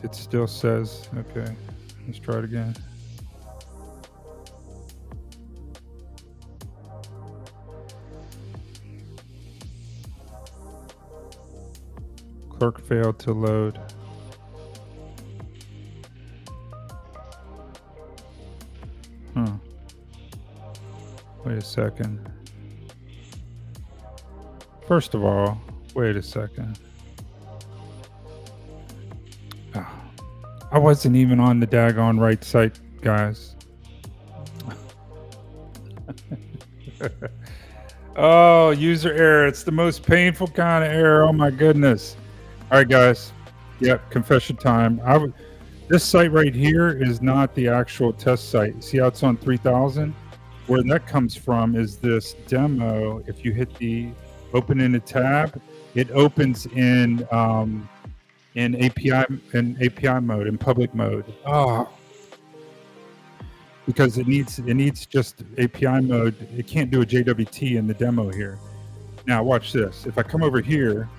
it still says, okay, let's try it again. Clerk failed to load. Huh. Wait a second. First of all, wait a second. Oh, I wasn't even on the daggone right site, guys. Oh, user error. It's the most painful kind of error. Oh my goodness. All right, guys. Yep, confession time. This site right here is not the actual test site. See how it's on 3000? Where that comes from is this demo. If you hit the open in a tab, it opens in API mode, in public mode. Oh, because it needs just API mode. It can't do a JWT in the demo here. Now watch this. If I come over here,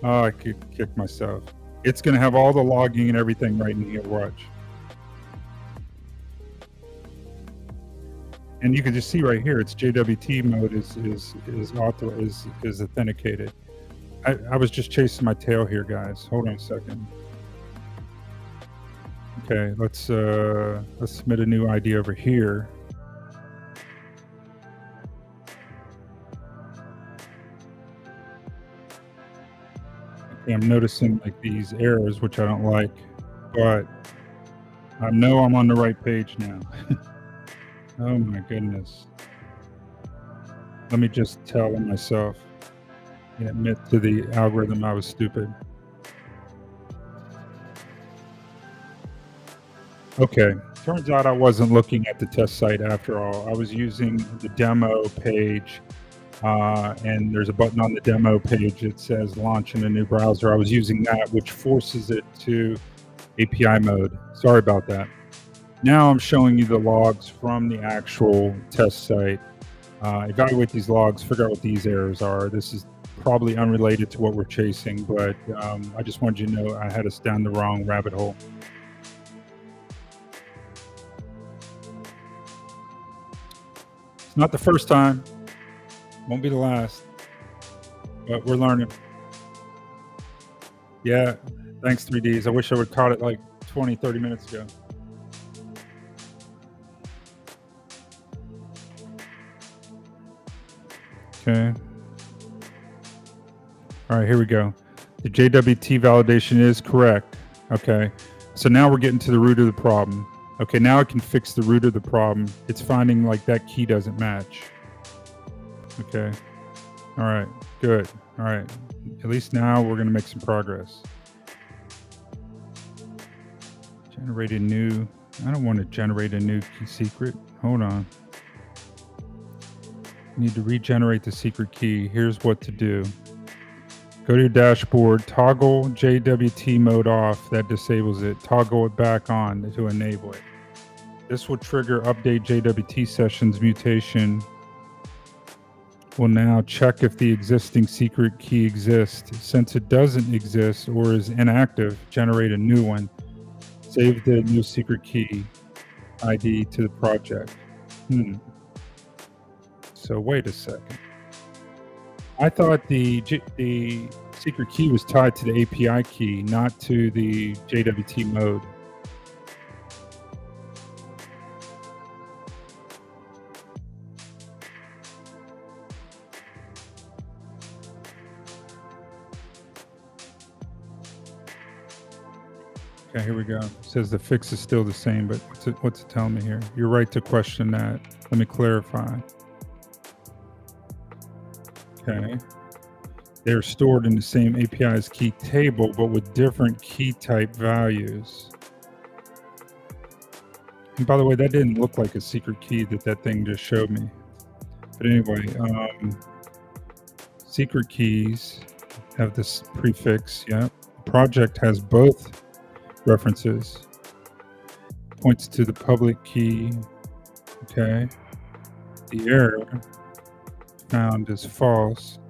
oh, I could kick myself. It's going to have all the logging and everything right in here. Watch. And you can just see right here, it's JWT mode is authenticated. I was just chasing my tail here, guys. Hold on a second. Okay, let's submit a new ID over here. Okay, I'm noticing like these errors, which I don't like, but I know I'm on the right page now. Oh my goodness. Let me just tell myself and admit to the algorithm I was stupid. Okay, turns out I wasn't looking at the test site after all. I was using the demo page, and there's a button on the demo page that says launch in a new browser. I was using that, which forces it to API mode. Sorry about that. Now I'm showing you the logs from the actual test site. Evaluate these logs, figure out what these errors are. This is probably unrelated to what we're chasing, but I just wanted you to know I had us down the wrong rabbit hole. It's not the first time, won't be the last, but we're learning. Yeah, thanks 3Ds. I wish I would have caught it like 20, 30 minutes ago. Okay. All right, here we go. The JWT validation is correct. Okay. So now we're getting to the root of the problem. Okay, now I can fix the root of the problem. It's finding like that key doesn't match. Okay. All right, good. All right. At least now we're going to make some progress. Generate a new, I don't want to generate a new key secret. Hold on. Need to regenerate the secret key. Here's what to do. Go to your dashboard, toggle JWT mode off. That disables it. Toggle it back on to enable it. This will trigger update JWT sessions mutation. Will now check if the existing secret key exists. Since it doesn't exist or is inactive, generate a new one. Save the new secret key ID to the project. So wait a second. I thought the secret key was tied to the API key, not to the JWT mode. Okay, here we go. It says the fix is still the same, but what's it telling me here? You're right to question that. Let me clarify. Okay. They're stored in the same API's key table, but with different key type values. And by the way, that didn't look like a secret key that thing just showed me. But anyway, secret keys have this prefix. Yeah. Project has both references. Points to the public key. Okay. The error found is false.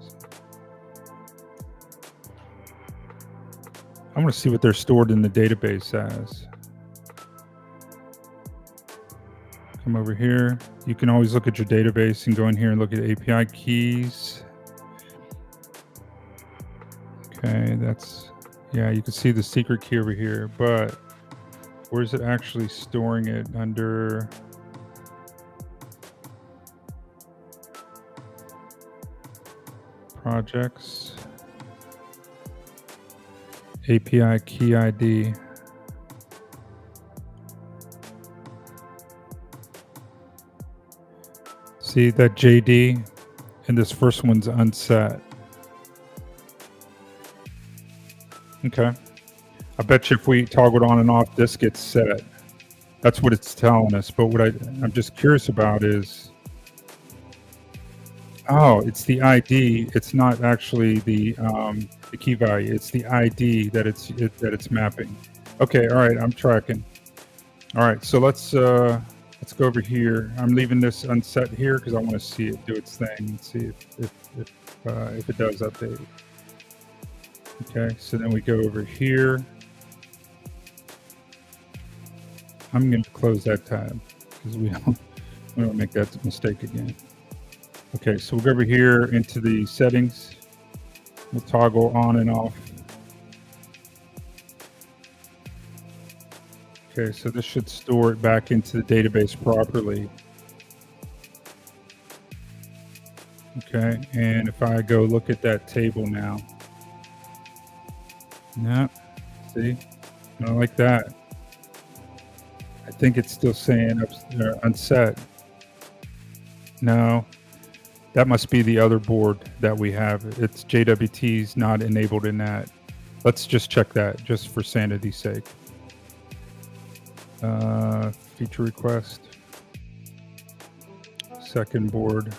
I want to see what they're stored in the database as. Come over here. You can always look at your database and go in here and look at API keys. Okay, that's, yeah, you can see the secret key over here, but where's it actually storing it under? Projects, API key ID. See that JD, and this first one's unset. Okay. I bet you if we toggled on and off, this gets set. That's what it's telling us. But what I'm just curious about is, oh, it's the ID. It's not actually the key value. It's the ID that it's mapping. Okay, all right, I'm tracking. All right, so let's go over here. I'm leaving this unset here because I want to see it do its thing and see if it does update. Okay, so then we go over here. I'm going to close that tab because we don't make that mistake again. Okay, so we'll go over here into the settings. We'll toggle on and off. Okay, so this should store it back into the database properly. Okay, and if I go look at that table now, no, see, not like that. I think it's still saying unset. No, that must be the other board that we have. It's JWT's not enabled in that. Let's just check that just for sanity's sake. Feature request. Second board.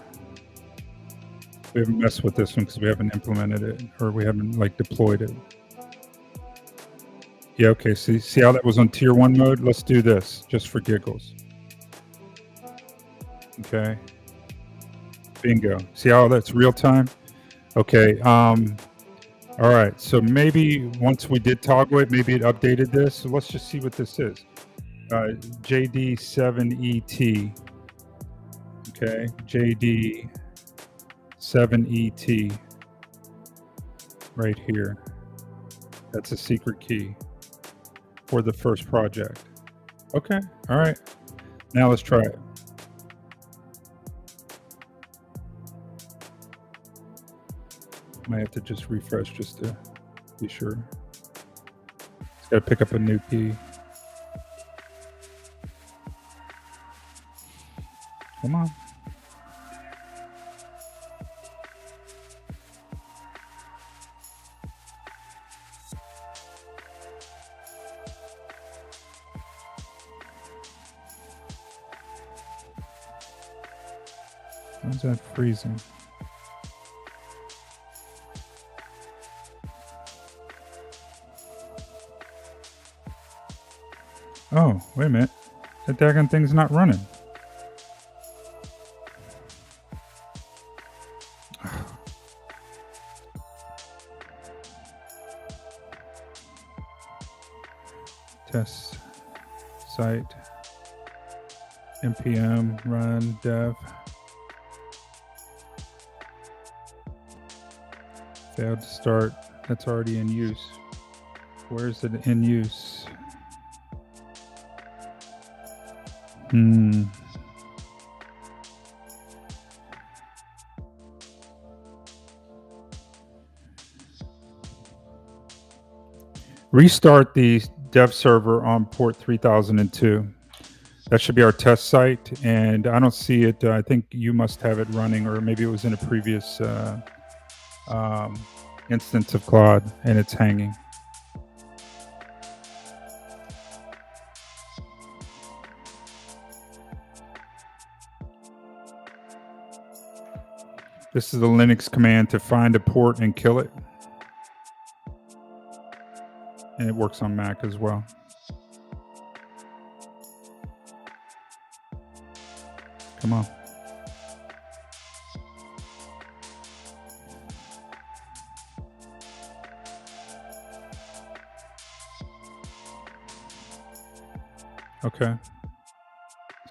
We haven't messed with this one because we haven't implemented it, or we haven't like deployed it. Yeah, okay, see how that was on tier 1 mode? Let's do this just for giggles. Okay. Bingo. See how that's real time? Okay. All right. So maybe once we did toggle it, maybe it updated this. So let's just see what this is. JD7ET. Okay. JD7ET. Right here. That's a secret key for the first project. Okay. All right. Now let's try it. Might have to just refresh just to be sure. It's got to pick up a new key. Come on. Why's that freezing? Oh, wait a minute. That daggone thing's not running. Test site. npm run dev. Failed to start. That's already in use. Where's it in use? Restart the dev server on port 3002. That should be our test site, and I don't see it. I think you must have it running, or maybe it was in a previous instance of Claude, and it's hanging. This is a Linux command to find a port and kill it. And it works on Mac as well. Come on. Okay. It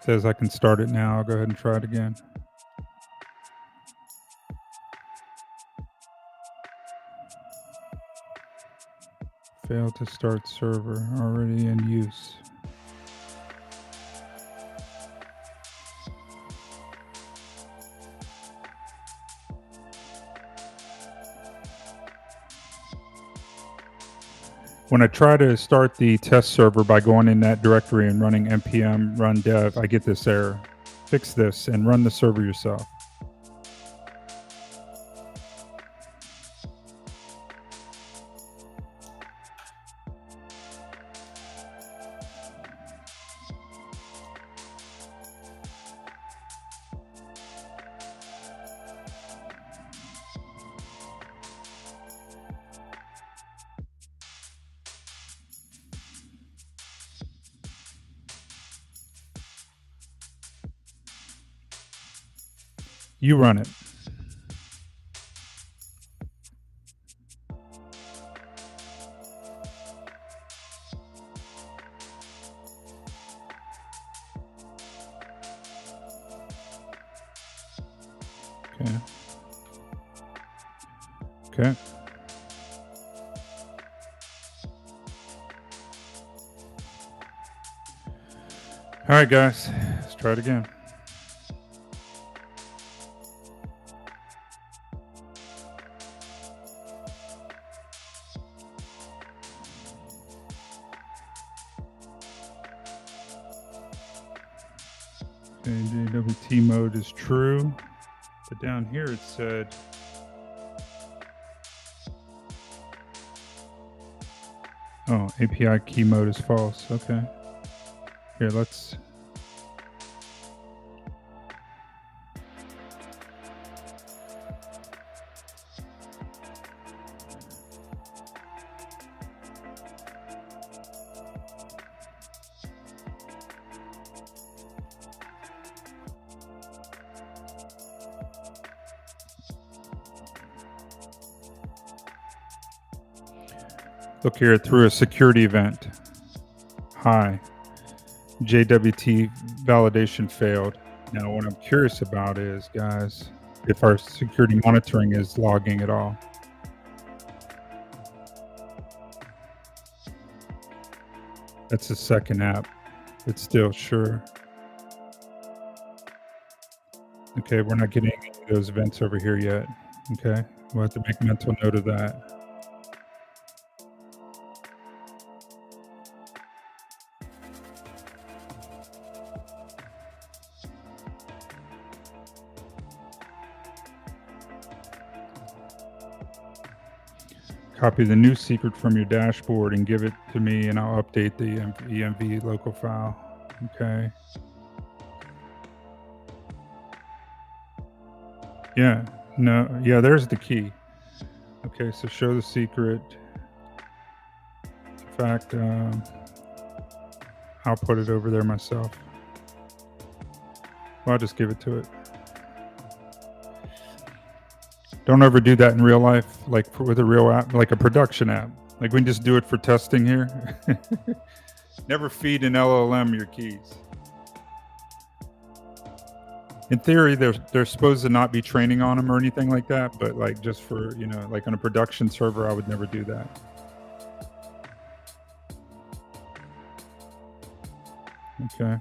says I can start it now. I'll go ahead and try it again. Failed to start server, already in use. When I try to start the test server by going in that directory and running npm run dev, I get this error. Fix this and run the server yourself. You run it. Okay. Okay. All right, guys, let's try it again. Okay, JWT mode is true, but down here it said API key mode is false. Okay, here let's look here through a security event. Hi, JWT validation failed. Now, what I'm curious about is, guys, if our security monitoring is logging at all. That's the second app. It's still sure. Okay, we're not getting any of those events over here yet. Okay, we'll have to make mental note of that. Copy the new secret from your dashboard and give it to me, and I'll update the env local file. Okay. Yeah, no, yeah, there's the key. Okay, so show the secret. In fact, I'll put it over there myself. Well, I'll just give it to it. Don't ever do that in real life, like with a real app, like a production app. Like we can just do it for testing here. Never feed an LLM your keys. In theory, they're supposed to not be training on them or anything like that, but like just for, like on a production server, I would never do that. Okay.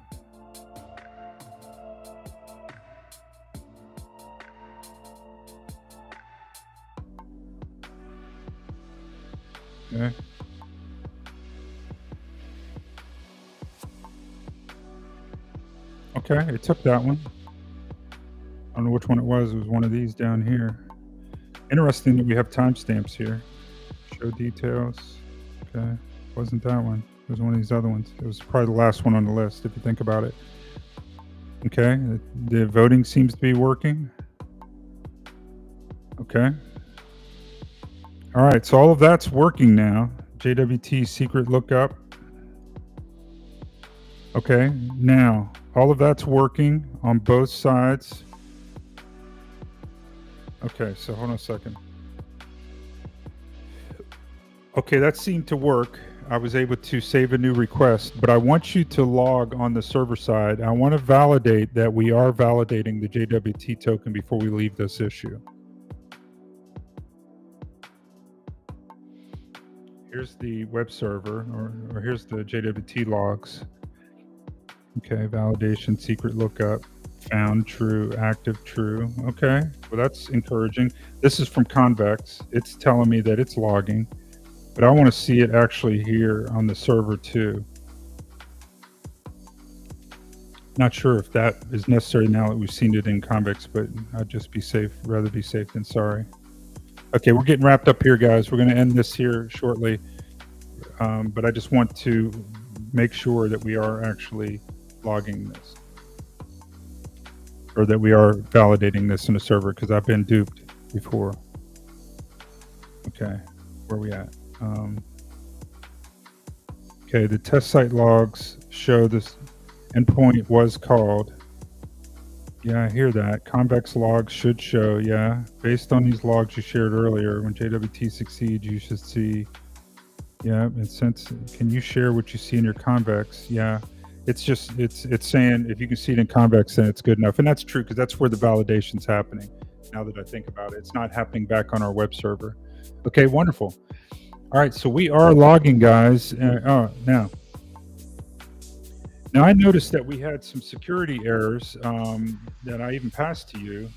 Okay. Okay, it took that one. I don't know which one it was. It was one of these down here. Interesting that we have timestamps here. Show details. Okay, wasn't that one. It was one of these other ones. It was probably the last one on the list, if you think about it. Okay, the voting seems to be working. Okay. All right, so all of that's working now. JWT secret lookup. Okay, now all of that's working on both sides. Okay, so hold on a second. Okay, that seemed to work. I was able to save a new request, but I want you to log on the server side. I want to validate that we are validating the JWT token before we leave this issue. Here's the web server, or here's the JWT logs. Okay, validation, secret lookup, found true, active true. Okay, well that's encouraging. This is from Convex. It's telling me that it's logging, but I want to see it actually here on the server too. Not sure if that is necessary now that we've seen it in Convex, but I'd just be safe, rather be safe than sorry. Okay, we're getting wrapped up here, guys. We're going to end this here shortly, but I just want to make sure that we are actually logging this, or that we are validating this in a server, because I've been duped before. Okay, where are we at? Okay, the test site logs show this endpoint was called. Yeah, I hear that. Convex logs should show, yeah. Based on these logs you shared earlier, when JWT succeeds, you should see, yeah, and since, can you share what you see in your Convex? Yeah, it's just, it's saying if you can see it in Convex, then it's good enough. And that's true, because that's where the validation's happening. Now that I think about it, it's not happening back on our web server. Okay, wonderful. All right, so we are logging, guys. Now Now, I noticed that we had some security errors that I even passed to you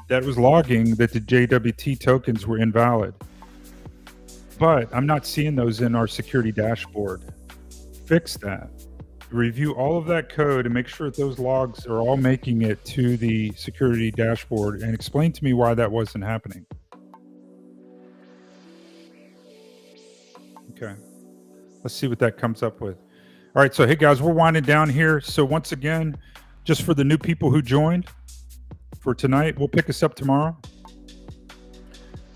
that was logging that the JWT tokens were invalid. But I'm not seeing those in our security dashboard. Fix that. Review all of that code and make sure that those logs are all making it to the security dashboard, and explain to me why that wasn't happening. Okay. Let's see what that comes up with. All right. So, hey, guys, we're winding down here. So, once again, just for the new people who joined for tonight, we'll pick us up tomorrow.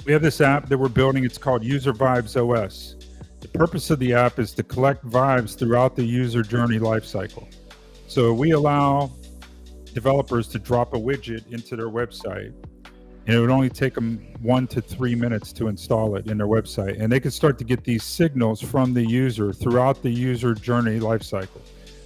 We have this app that we're building. It's called User Vibes OS. The purpose of the app is to collect vibes throughout the user journey lifecycle. So we allow developers to drop a widget into their website, and it would only take them 1 to 3 minutes to install it in their website. And they can start to get these signals from the user throughout the user journey lifecycle.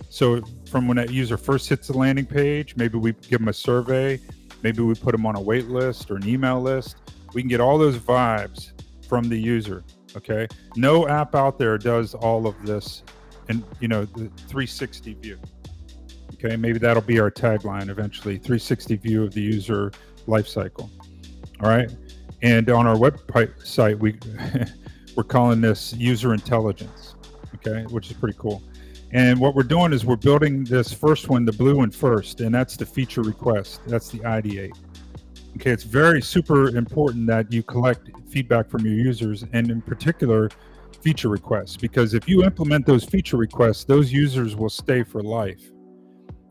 So from when that user first hits the landing page, maybe we give them a survey, maybe we put them on a wait list or an email list. We can get all those vibes from the user. Okay. No app out there does all of this, and the 360 view. Okay. Maybe that'll be our tagline eventually, 360 view of the user lifecycle. All right. And on our website, we're calling this user intelligence. Okay. Which is pretty cool. And what we're doing is we're building this first one, the blue one first, and that's the feature request. That's the ideate. Okay, it's very super important that you collect feedback from your users, and in particular, feature requests, because if you implement those feature requests, those users will stay for life.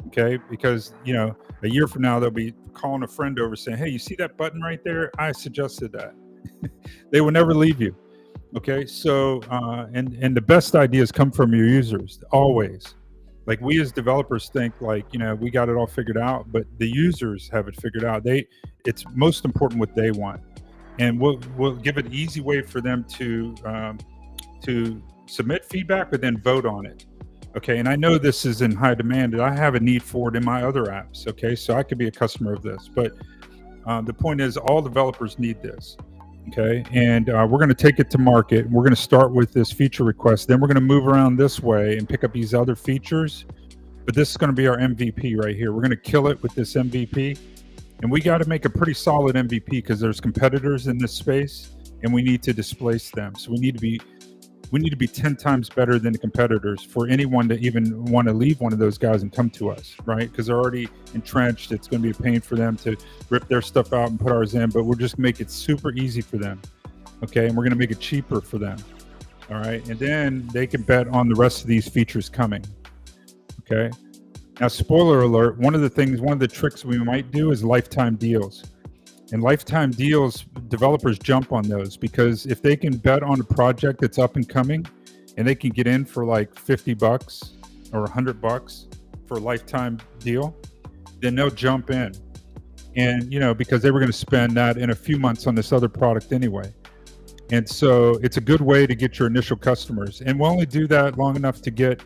Okay, because a year from now they'll be calling a friend over saying, "Hey, you see that button right there? I suggested that." They will never leave you. Okay, so and the best ideas come from your users always. Like, we as developers think like, we got it all figured out, but the users have it figured out. It's most important what they want, and we'll give an easy way for them to submit feedback, but then vote on it. Okay, and I know this is in high demand, and I have a need for it in my other apps. Okay, so I could be a customer of this, but the point is, all developers need this. Okay, and we're going to take it to market. We're going to start with this feature request. Then we're going to move around this way and pick up these other features. But this is going to be our MVP right here. We're going to kill it with this MVP. And we got to make a pretty solid MVP, because there's competitors in this space, and we need to displace them. So we need to be 10 times better than the competitors for anyone to even want to leave one of those guys and come to us, right? Because they're already entrenched. It's going to be a pain for them to rip their stuff out and put ours in, but we'll just make it super easy for them. Okay, and we're going to make it cheaper for them. All right, and then they can bet on the rest of these features coming. Okay, now spoiler alert, one of the tricks we might do is lifetime deals. And lifetime deals, developers jump on those, because if they can bet on a project that's up and coming and they can get in for like $50 or $100 for a lifetime deal, then they'll jump in. And, because they were going to spend that in a few months on this other product anyway. And so it's a good way to get your initial customers. And we'll only do that long enough to get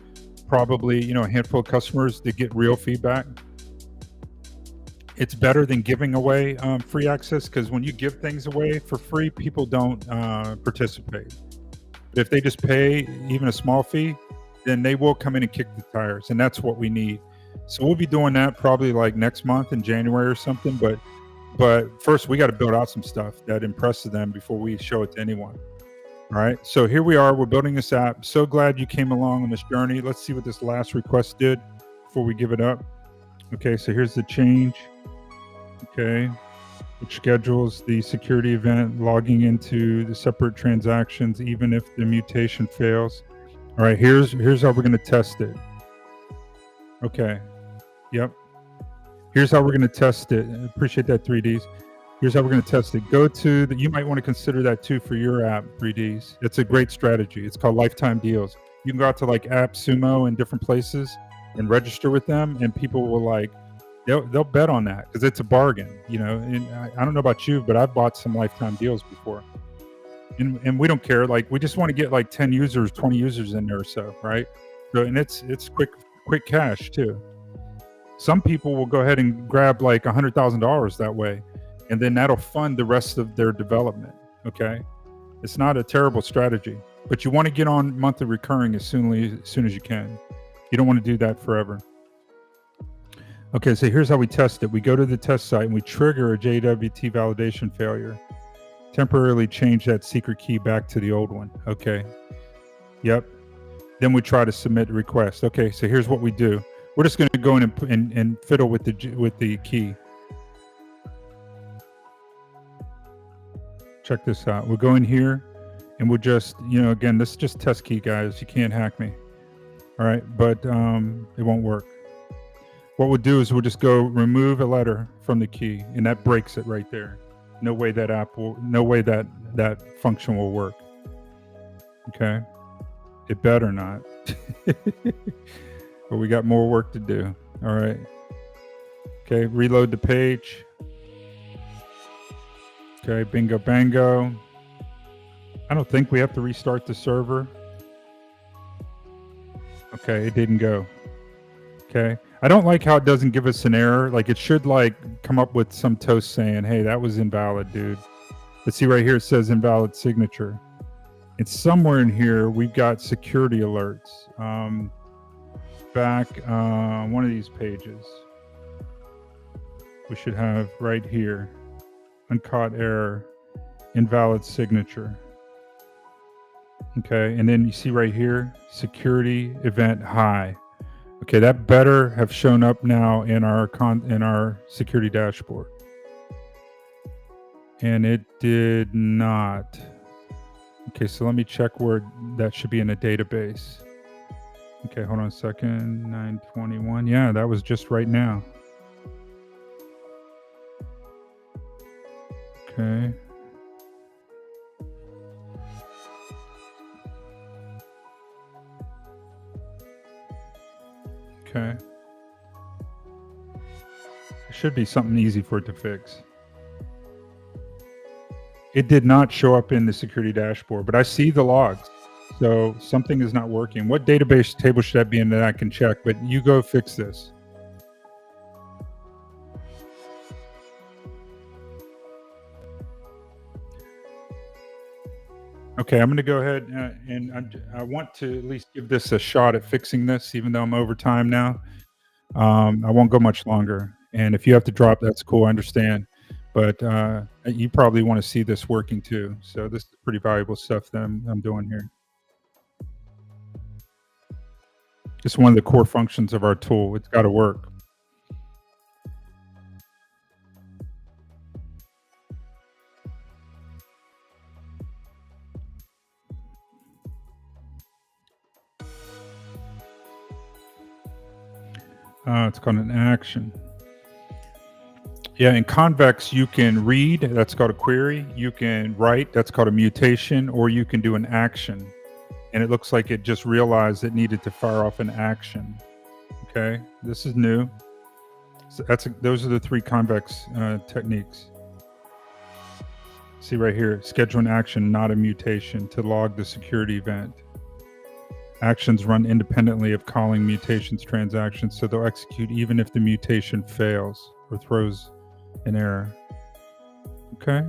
probably, a handful of customers to get real feedback. It's better than giving away free access, because when you give things away for free, people don't participate. But if they just pay even a small fee, then they will come in and kick the tires, and that's what we need. So we'll be doing that probably like next month in January or something. But first, we got to build out some stuff that impresses them before we show it to anyone. All right. So here we are. We're building this app. So glad you came along on this journey. Let's see what this last request did before we give it up. Okay. So here's the change. Okay, which schedules the security event logging into the separate transactions, even if the mutation fails. All right, here's how we're going to test it. Okay, yep. Here's how we're going to test it. I appreciate that, 3Ds. Here's how we're going to test it. You might want to consider that too for your app, 3Ds. It's a great strategy. It's called lifetime deals. You can go out to like AppSumo and different places and register with them, and people will they'll bet on that, because it's a bargain, and I don't know about you, but I've bought some lifetime deals before, and we don't care. Like, we just want to get like 10 users, 20 users in there or so, right? So, and it's quick cash too. Some people will go ahead and grab like $100,000 that way, and then that'll fund the rest of their development. Okay, it's not a terrible strategy, but you want to get on monthly recurring as soon as you can. You don't want to do that forever. Okay, so here's how we test it. We go to the test site and we trigger a JWT validation failure. Temporarily change that secret key back to the old one. Okay. Yep. Then we try to submit a request. Okay, so here's what we do. We're just going to go in and fiddle with the key. Check this out. We'll go in here and we'll just, again, this is just test key, guys. You can't hack me. All right, but it won't work. What we'll do is we'll just go remove a letter from the key, and that breaks it right there. No way that function will work. Okay, it better not. But we got more work to do. All right. Okay, reload the page. Okay, bingo bango. I don't think we have to restart the server. Okay, it didn't go. Okay. I don't like how it doesn't give us an error. Like it should come up with some toast saying, hey, that was invalid, dude. Let's see right here. It says invalid signature. It's somewhere in here. We've got security alerts. Back one of these pages. We should have right here. Uncaught error. Invalid signature. Okay. And then you see right here, security event high. Okay, that better have shown up now in our security dashboard. And it did not. Okay, so let me check where that should be in a database. Okay, hold on a second. 921. Yeah, that was just right now. Okay. Okay. It should be something easy for it to fix. It did not show up in the security dashboard, but I see the logs. So something is not working. What database table should that be in that I can check? But you go fix this. Okay, I'm going to go ahead and I want to at least give this a shot at fixing this, even though I'm over time now. I won't go much longer. And if you have to drop, that's cool. I understand. But you probably want to see this working too. So this is pretty valuable stuff that I'm doing here. It's one of the core functions of our tool. It's got to work. It's called an action. Yeah, in Convex, you can read, that's called a query. You can write, that's called a mutation, or you can do an action. And it looks like it just realized it needed to fire off an action. Okay, this is new. So those are the three Convex techniques. See right here, schedule an action, not a mutation, to log the security event. Actions run independently of calling mutations transactions, so they'll execute even if the mutation fails or throws an error. Okay.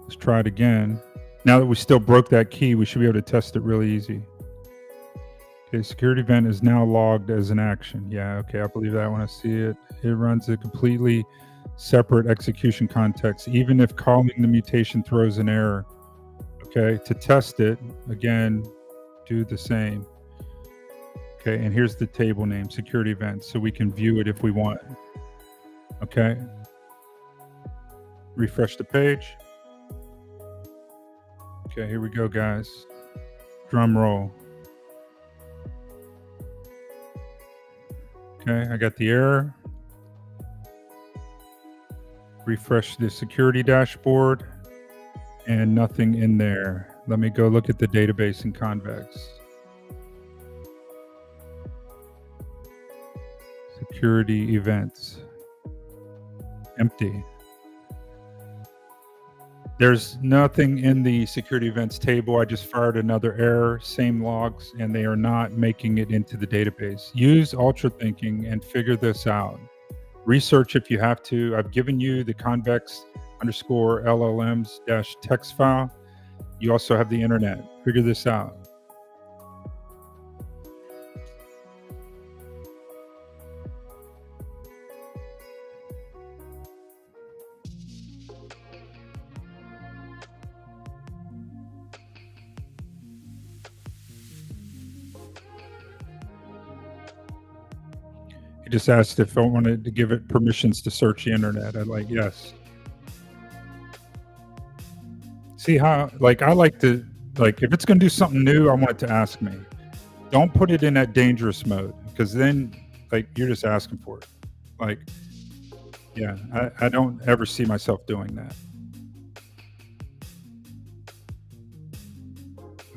Let's try it again. Now that we still broke that key, we should be able to test it really easy. Okay, security event is now logged as an action. Yeah, okay, I believe that when I see it. It runs a completely separate execution context, even if calling the mutation throws an error. Okay, to test it, again, do the same. Okay, and here's the table name, security events, so we can view it if we want. Okay. Refresh the page. Okay, here we go, guys. Drum roll. Okay, I got the error. Refresh the security dashboard and nothing in there. Let me go look at the database in Convex. Security events. Empty. There's nothing in the security events table. I just fired another error, same logs, and they are not making it into the database. Use Ultra Thinking and figure this out. Research if you have to. I've given you the convex_LLMs-text file. You also have the internet. Figure this out. I just asked if I wanted to give it permissions to search the internet. I like, yes. See how, like, I like to, like, if it's going to do something new, I want it to ask me. Don't put it in that dangerous mode because then, like, you're just asking for it. Like, yeah, I don't ever see myself doing that.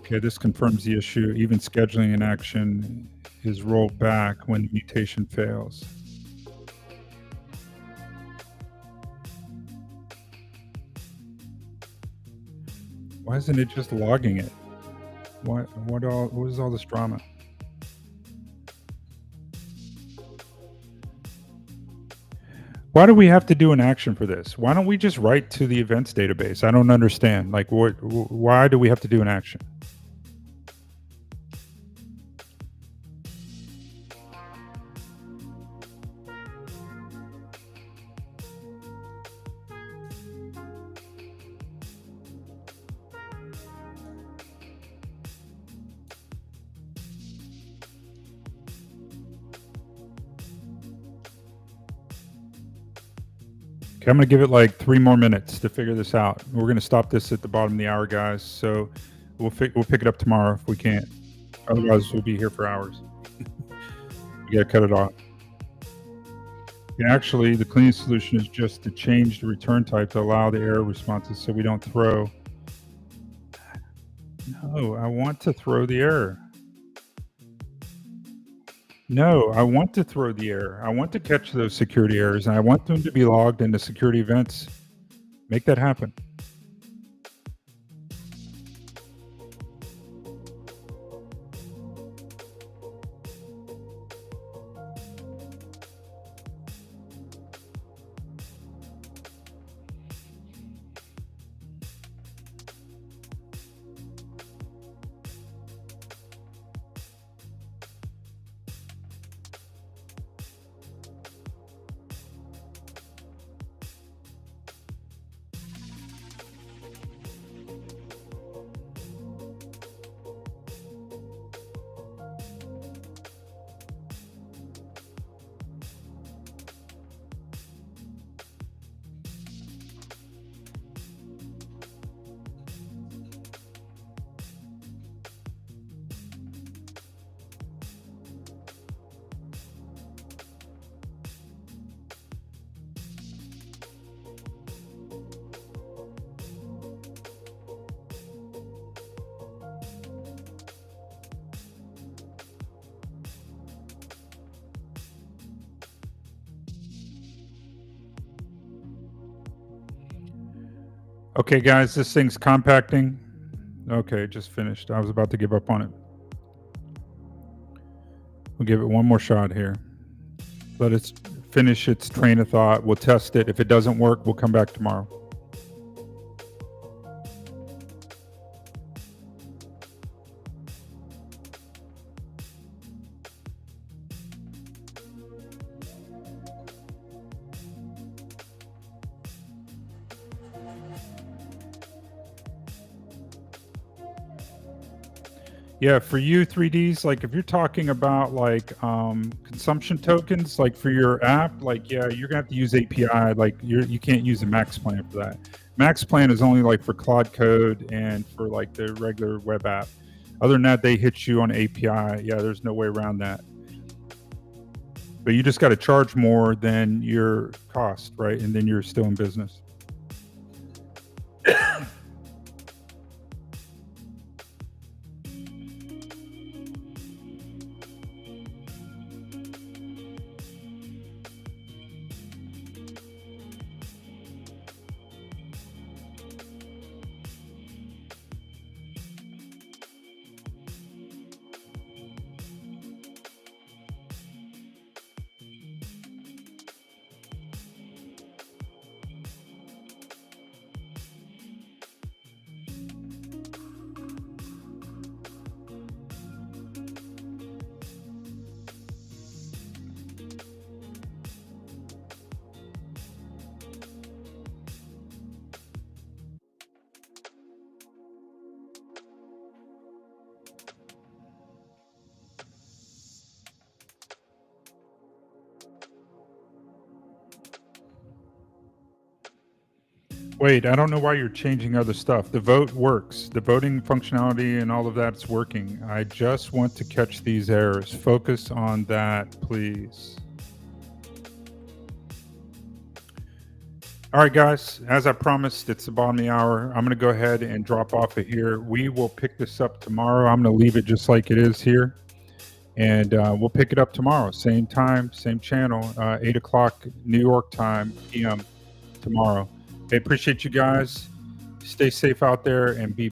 Okay, this confirms the issue. Even scheduling an action is rolled back when the mutation fails. Why isn't it just logging it? What is all this drama? Why do we have to do an action for this? Why don't we just write to the events database? I don't understand. Like, why do we have to do an action? Okay, I'm gonna give it like 3 more minutes to figure this out. We're gonna stop this at the bottom of the hour, guys. So we'll pick it up tomorrow if we can't. Otherwise, we'll be here for hours. We gotta cut it off. Yeah, actually, the cleanest solution is just to change the return type to allow the error responses so we don't throw. No, I want to throw the error. No, I want to throw the error. I want to catch those security errors, and I want them to be logged into security events. Make that happen. Okay, guys, this thing's compacting. Okay, just finished. I was about to give up on it. We'll give it one more shot here. Let it finish its train of thought. We'll test it. If it doesn't work, we'll come back tomorrow. Yeah, for you 3Ds, like if you're talking about like consumption tokens, like for your app, like yeah, you're gonna have to use API. Like you can't use a Max Plan for that. Max Plan is only like for Claude Code and for like the regular web app. Other than that, they hit you on API. Yeah, there's no way around that. But you just got to charge more than your cost, right? And then you're still in business. Wait, I don't know why you're changing other stuff. The vote works. The voting functionality and all of that's working. I just want to catch these errors. Focus on that, please. All right, guys, as I promised, it's the bottom of the hour. I'm going to go ahead and drop off of here. We will pick this up tomorrow. I'm going to leave it just like it is here. And we'll pick it up tomorrow. Same time, same channel, 8 o'clock New York time, PM tomorrow. I appreciate you guys. Stay safe out there and be